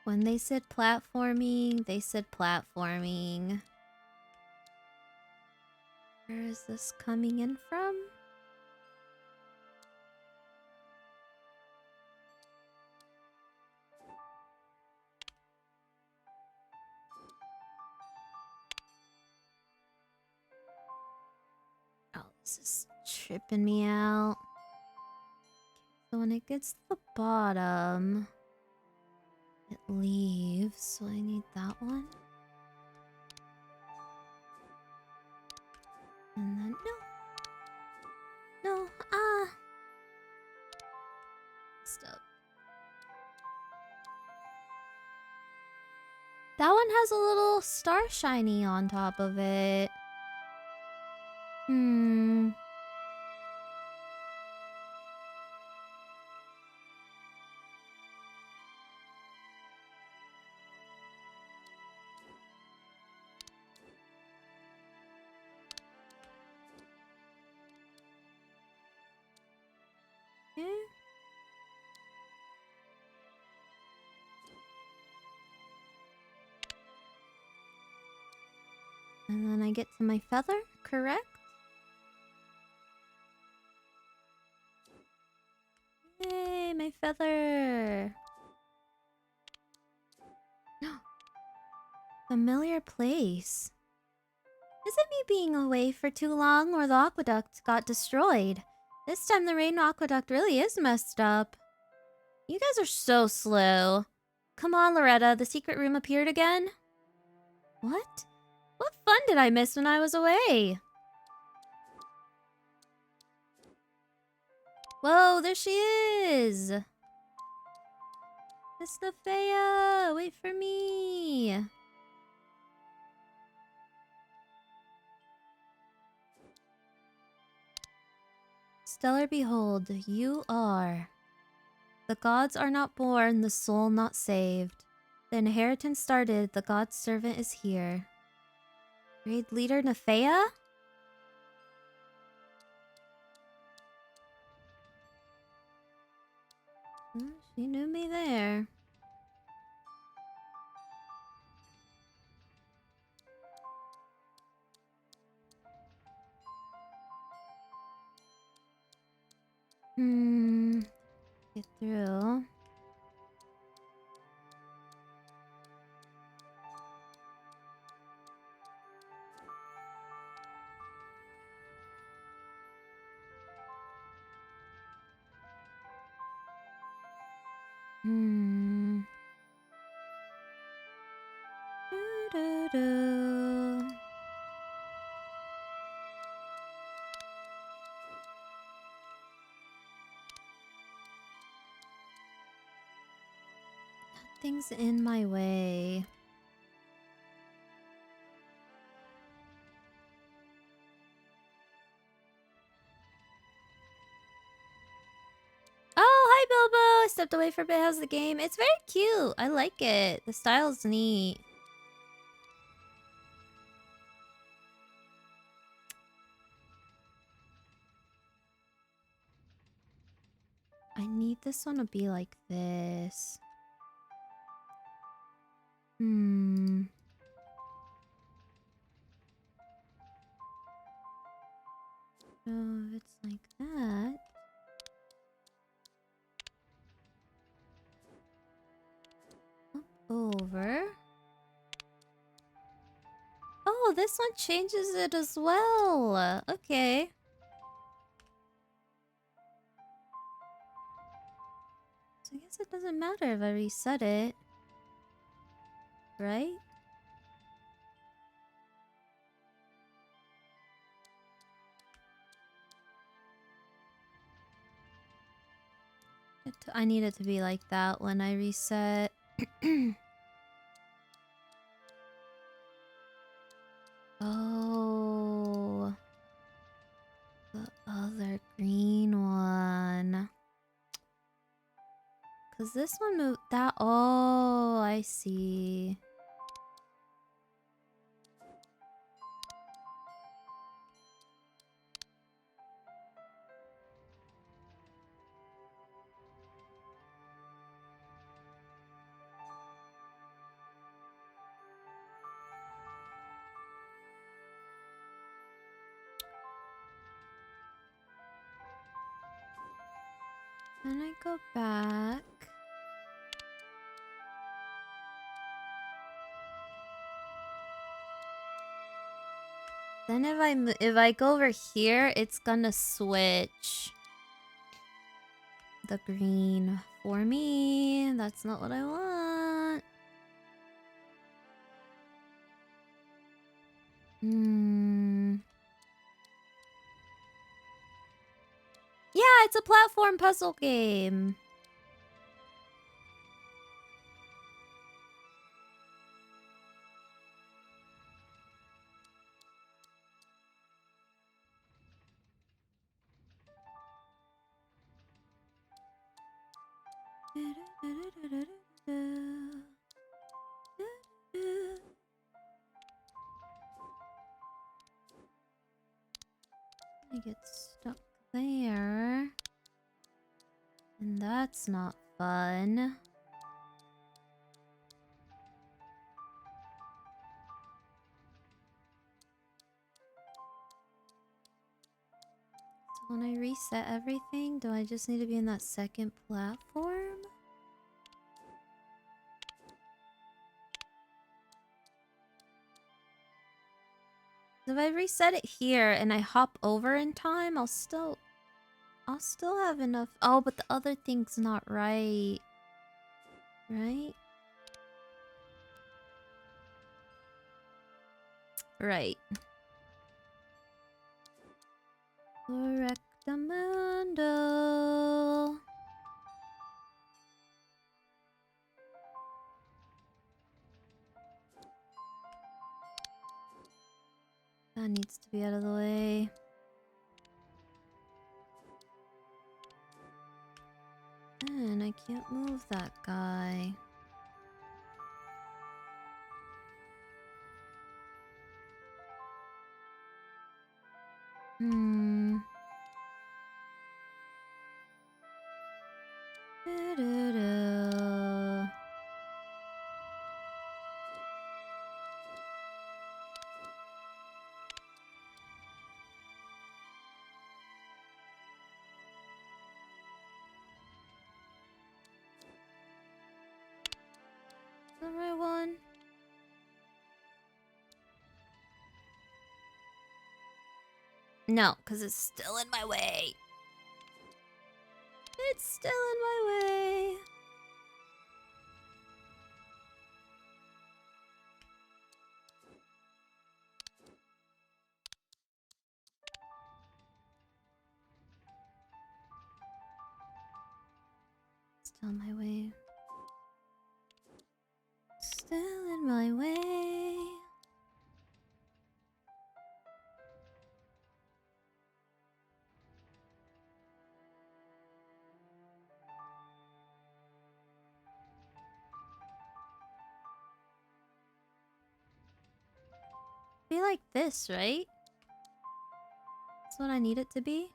When they said platforming, they said platforming. Where is this coming in from? Oh, this is tripping me out. So when it gets to the bottom, it leaves. So I need that one. And then no, stop. That one has a little star shiny on top of it. Okay. And then I get to my feather, correct? Yay, my feather! Familiar place. Is it me being away for too long or the aqueduct got destroyed? This time the rain aqueduct really is messed up. You guys are so slow. Come on, Loretta, the secret room appeared again? What? What fun did I miss when I was away? Whoa, there she is! Miss Nefea, wait for me! Stellar behold, you are. The gods are not born, the soul not saved. The inheritance started, the god's servant is here. Raid leader Nefea? Oh, she knew me there. Get through. Doo-doo-doo. Nothing's in my way. Oh, hi Bilbo! I stepped away for a bit. How's the game? It's very cute. I like it. The style's neat. I need this one to be like this. So if it's like that. Up over. Oh, this one changes it as well. Okay. So I guess it doesn't matter if I reset it. Right? I need it to be like that when I reset. Oh. The other green one. Cause this one moved that. Oh, I see. Then I go back. Then if I go over here, it's gonna switch the green for me. That's not what I want. Yeah, it's a platform puzzle game. I get stuck there. And that's not fun. So when I reset everything, do I just need to be in that second platform? If I reset it here and I hop over in time, I'll still have enough. Oh, but the other thing's not right. Right? Right. Correctamundo. That needs to be out of the way. And I can't move that guy. Doo-doo-doo. The right one. No, because it's still in my way. It's still in my way. Still in my way. Still in my way. Be like this, right? That's what I need it to be.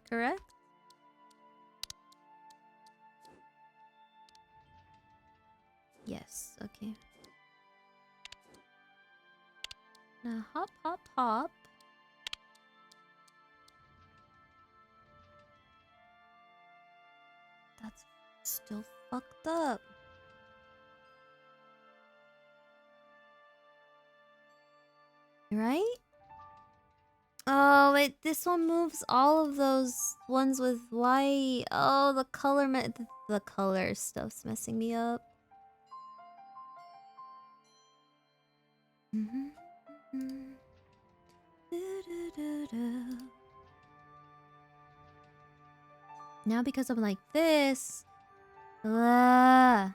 Correct? Yes, okay. Now hop, hop, hop. That's still fucked up. Right? Oh, wait, this one moves all of those ones with white. Oh, the color stuff's messing me up. Now because I'm like this. Ugh.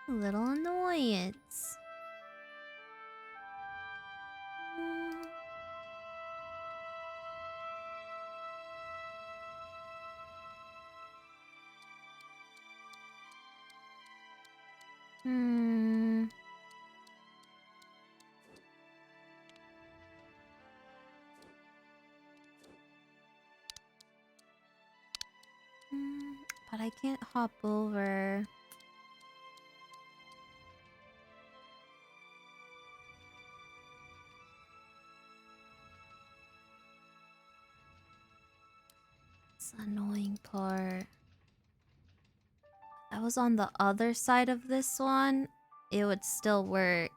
A little annoyance. But I can't hop over. That's the annoying part. If I was on the other side of this one, it would still work.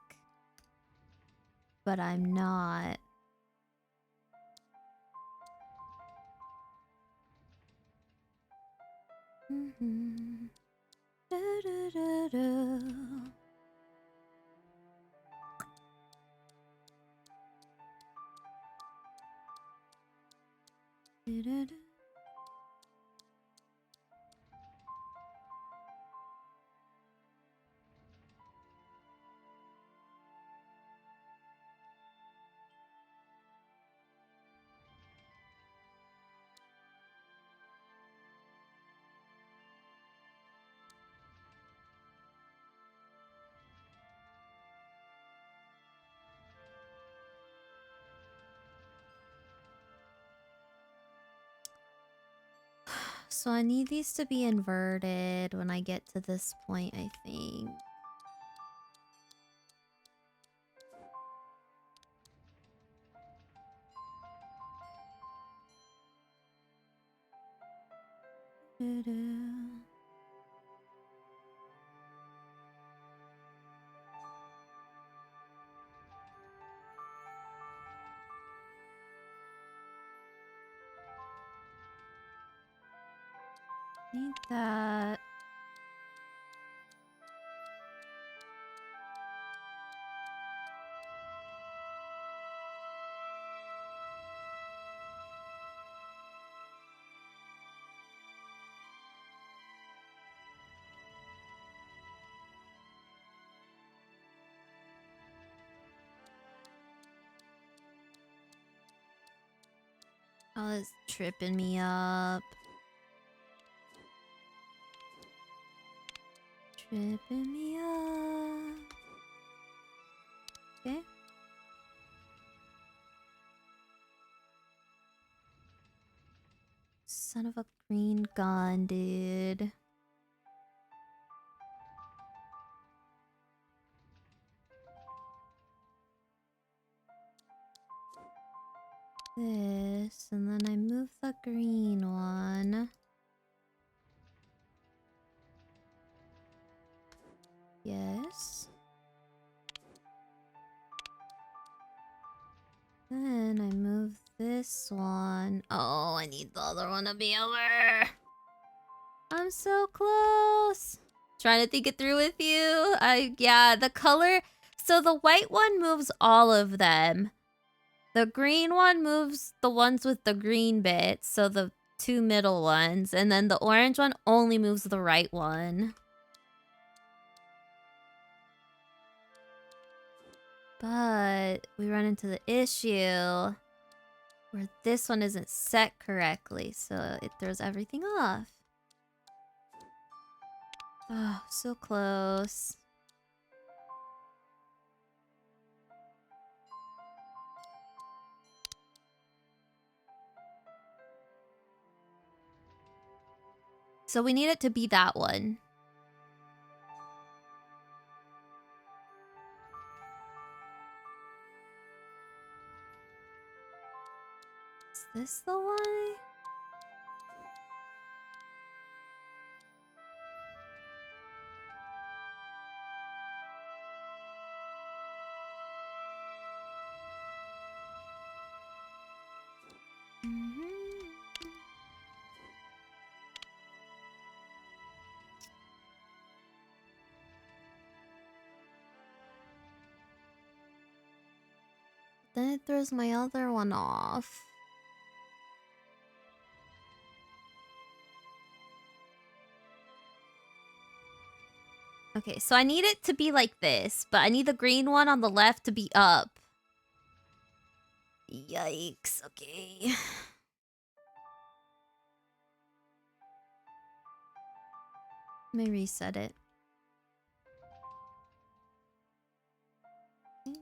But I'm not. So I need these to be inverted when I get to this point, I think. Need that. Oh, it's tripping me up. Tripping me up. Okay. Son of a green gun, dude. This, and then I move the green one. Yes. Then I move this one. Oh, I need the other one to be over. I'm so close. Trying to think it through with you. Yeah, the color. So the white one moves all of them. The green one moves the ones with the green bits, so the two middle ones. And then the orange one only moves the right one. But we run into the issue where this one isn't set correctly, so it throws everything off. Oh, so close. So we need it to be that one. Is this the one? Then it throws my other one off. Okay, so I need it to be like this, but I need the green one on the left to be up. Yikes, okay. Let me reset it. Okay.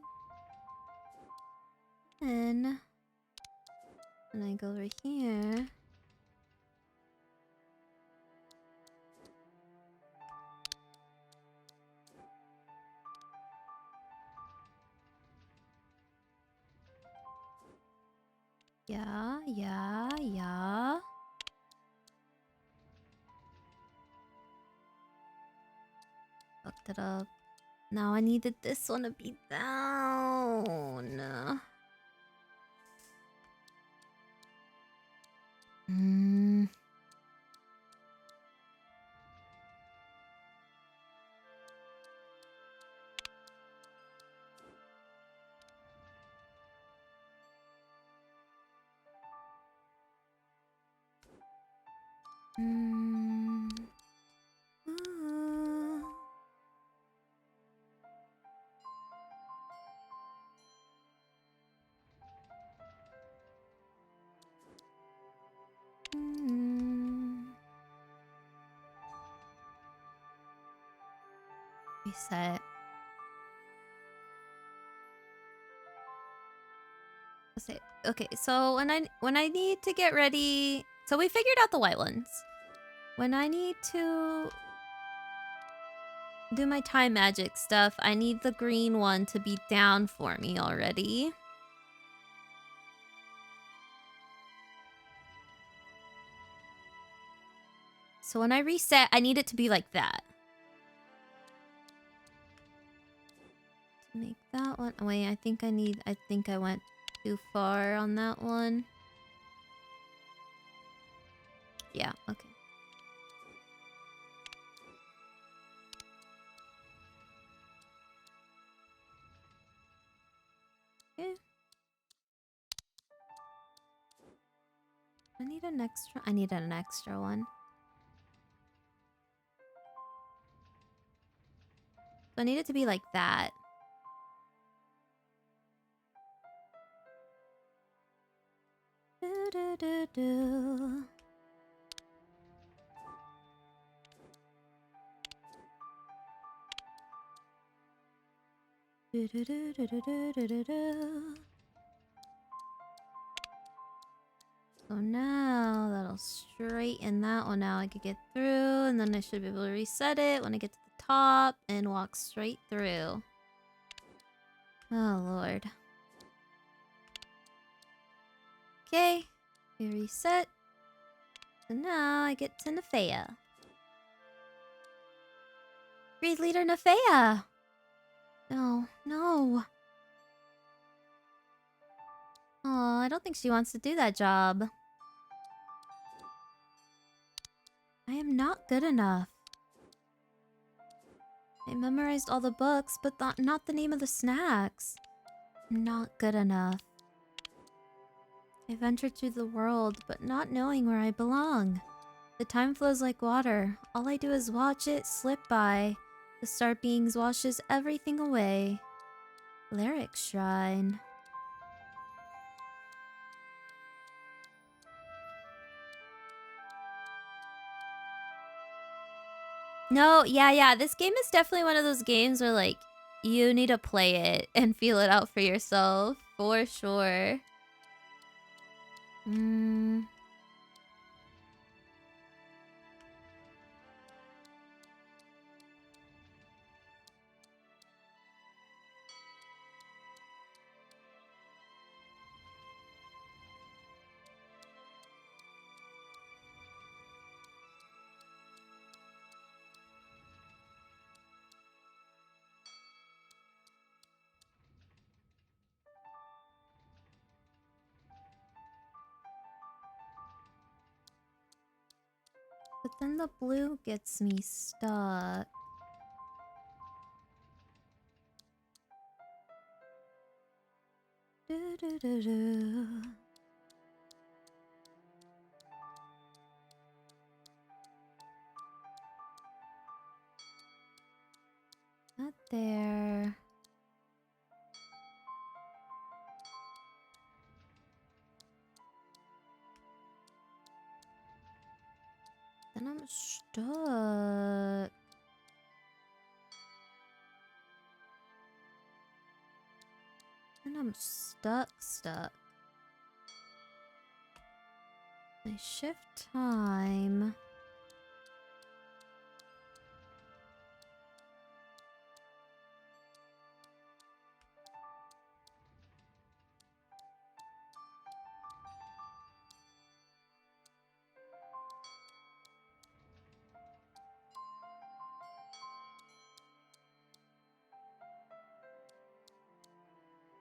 And I go over here. Yeah. Fucked it up. Now I needed this one to be down. Reset. Okay, so when I need to get ready, so we figured out the white ones. When I need to do my time magic stuff, I need the green one to be down for me already. So when I reset, I need it to be like that. To make that one... Oh, wait, I think I went too far on that one. Yeah, okay. Okay. I need an extra one. So I need it to be like that. Do. So now that'll straighten that one out. I could get through, and then I should be able to reset it when I get to the top and walk straight through. Oh, Lord. Okay, we reset. So now I get to Nefea. Breed Leader Nefea! No, no. Oh, I don't think she wants to do that job. I am not good enough. I memorized all the books, but not the name of the snacks. I'm not good enough. I ventured through the world, but not knowing where I belong. The time flows like water. All I do is watch it slip by. The Star Beings washes everything away. Lyric Shrine. No, yeah. This game is definitely one of those games where, like, you need to play it and feel it out for yourself. For sure. But then the blue gets me stuck. Not there. Then I'm stuck. Then I'm stuck. I shift time.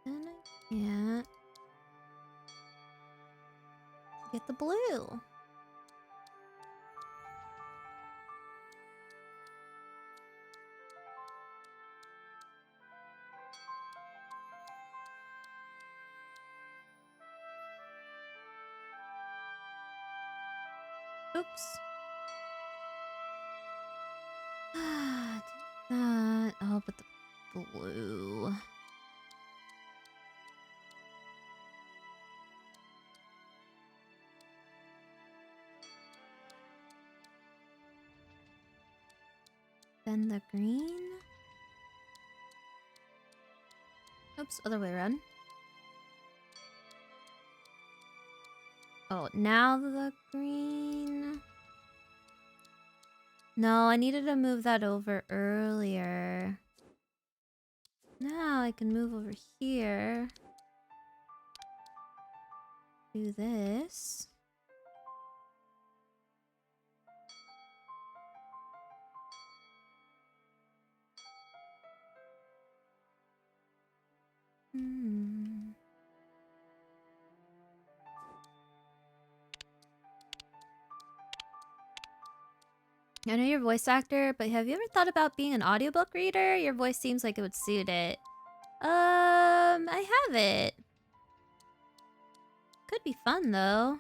And I can't get the blue. Oops. Do that. Oh, but the blue. Then the green. Oops, other way around. Oh, now the green. No, I needed to move that over earlier. Now I can move over here. Do this. I know you're a voice actor, but have you ever thought about being an audiobook reader? Your voice seems like it would suit it. I have it. Could be fun though.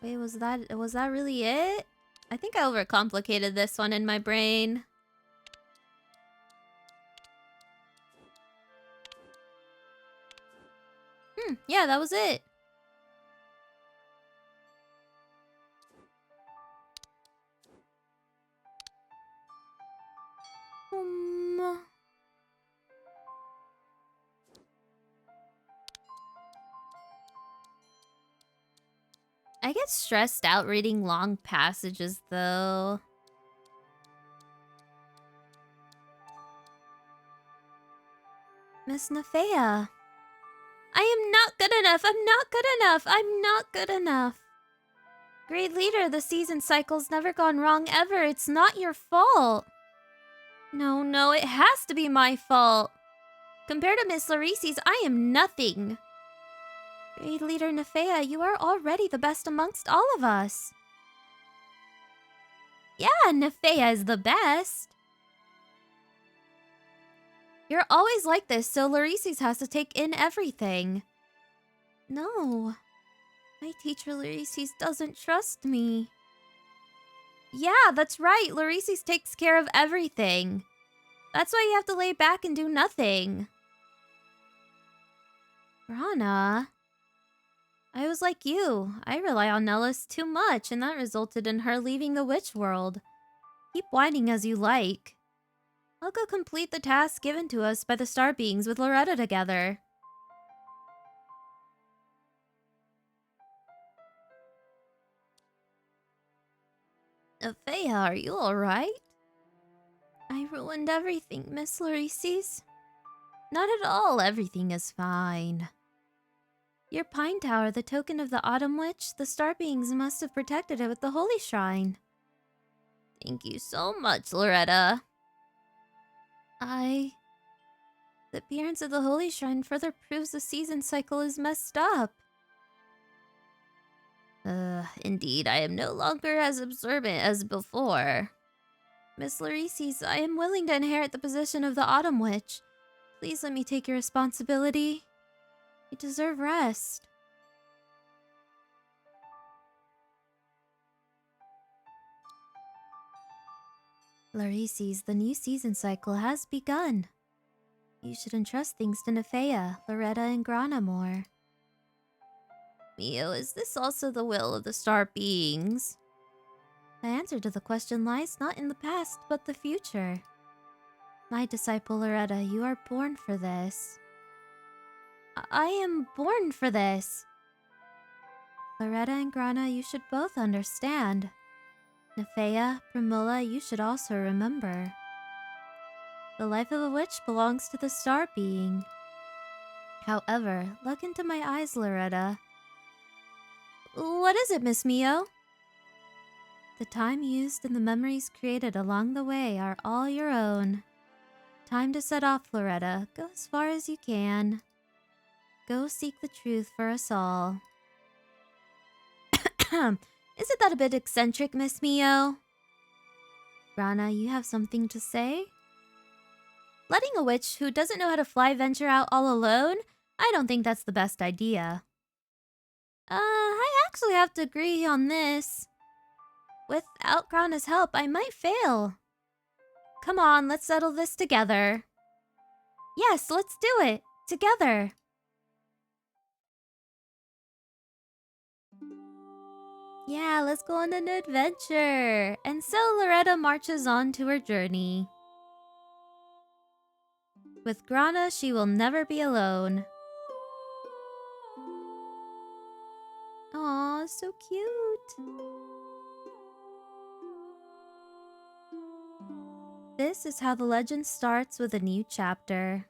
Wait, was that really it? I think I overcomplicated this one in my brain. Yeah, that was it. I get stressed out reading long passages, though. Miss Nefea. I am not good enough. I'm not good enough. I'm not good enough. Grade leader, the season cycle's never gone wrong ever. It's not your fault. No, it has to be my fault. Compared to Miss Larice's, I am nothing. Grade leader Nefea, you are already the best amongst all of us. Yeah, Nefea is the best. You're always like this, so Larice's has to take in everything. No. My teacher Larice's doesn't trust me. Yeah, that's right. Larice's takes care of everything. That's why you have to lay back and do nothing. Rana. I was like you. I rely on Nellis too much, and that resulted in her leaving the witch world. Keep whining as you like. I'll go complete the task given to us by the star beings with Loretta together. Nefea, are you alright? I ruined everything, Miss Larice's. Not at all, everything is fine. Your pine tower, the token of the Autumn Witch, the star beings must have protected it with the holy shrine. Thank you so much, Loretta. The appearance of the holy shrine further proves the season cycle is messed up. Indeed, I am no longer as observant as before. Miss Larice's, I am willing to inherit the position of the Autumn Witch. Please let me take your responsibility. You deserve rest. Larice's, the new season cycle has begun. You should entrust things to Nefea, Loretta, and Grana more. Mio, is this also the will of the star beings? The answer to the question lies not in the past, but the future. My disciple Loretta, you are born for this. I am born for this. Loretta and Grana, you should both understand. Nefea, Primula, you should also remember. The life of a witch belongs to the star being. However, look into my eyes, Loretta. What is it, Miss Mio? The time used and the memories created along the way are all your own. Time to set off, Loretta. Go as far as you can. Go seek the truth for us all. Isn't that a bit eccentric, Miss Mio? Rana, you have something to say? Letting a witch who doesn't know how to fly venture out all alone? I don't think that's the best idea. I actually have to agree on this. Without Grana's help, I might fail. Come on, let's settle this together. Yes, let's do it. Together. Yeah, let's go on an adventure. And so Loretta marches on to her journey. With Grana, she will never be alone. Aw, so cute. This is how the legend starts with a new chapter.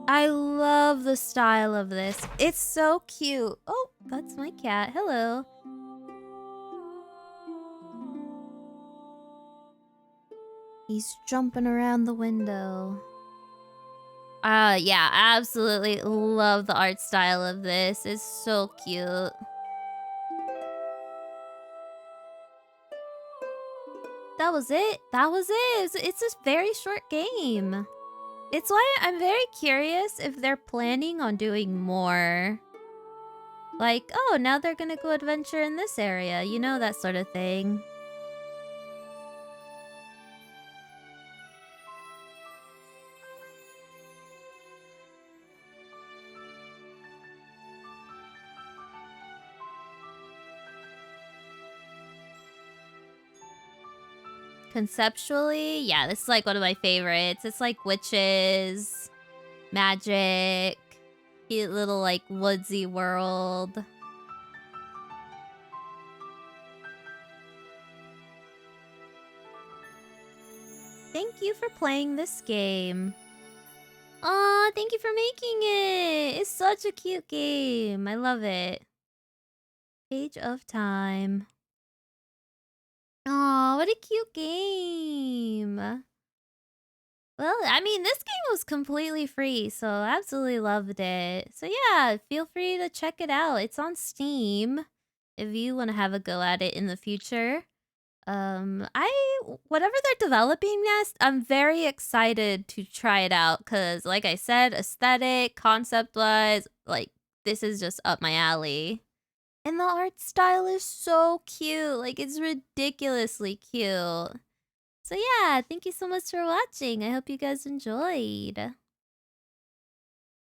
I love the style of this. It's so cute. Oh, that's my cat. Hello. He's jumping around the window. Yeah, absolutely love the art style of this. It's so cute. That was it. That was it. It's a very short game. It's why I'm very curious if they're planning on doing more. Like, oh, now they're gonna go adventure in this area. You know, that sort of thing. Conceptually, yeah, this is like one of my favorites. It's like witches, magic, cute little like woodsy world. Thank you for playing this game. Aw, thank you for making it. It's such a cute game. I love it. Page of Time. Aw, what a cute game. Well, I mean, this game was completely free, so I absolutely loved it. So yeah, feel free to check it out. It's on Steam if you want to have a go at it in the future. Whatever they're developing next, I'm very excited to try it out because, like I said, aesthetic, concept-wise, like, this is just up my alley. And the art style is so cute. Like, it's ridiculously cute. So yeah, thank you so much for watching. I hope you guys enjoyed.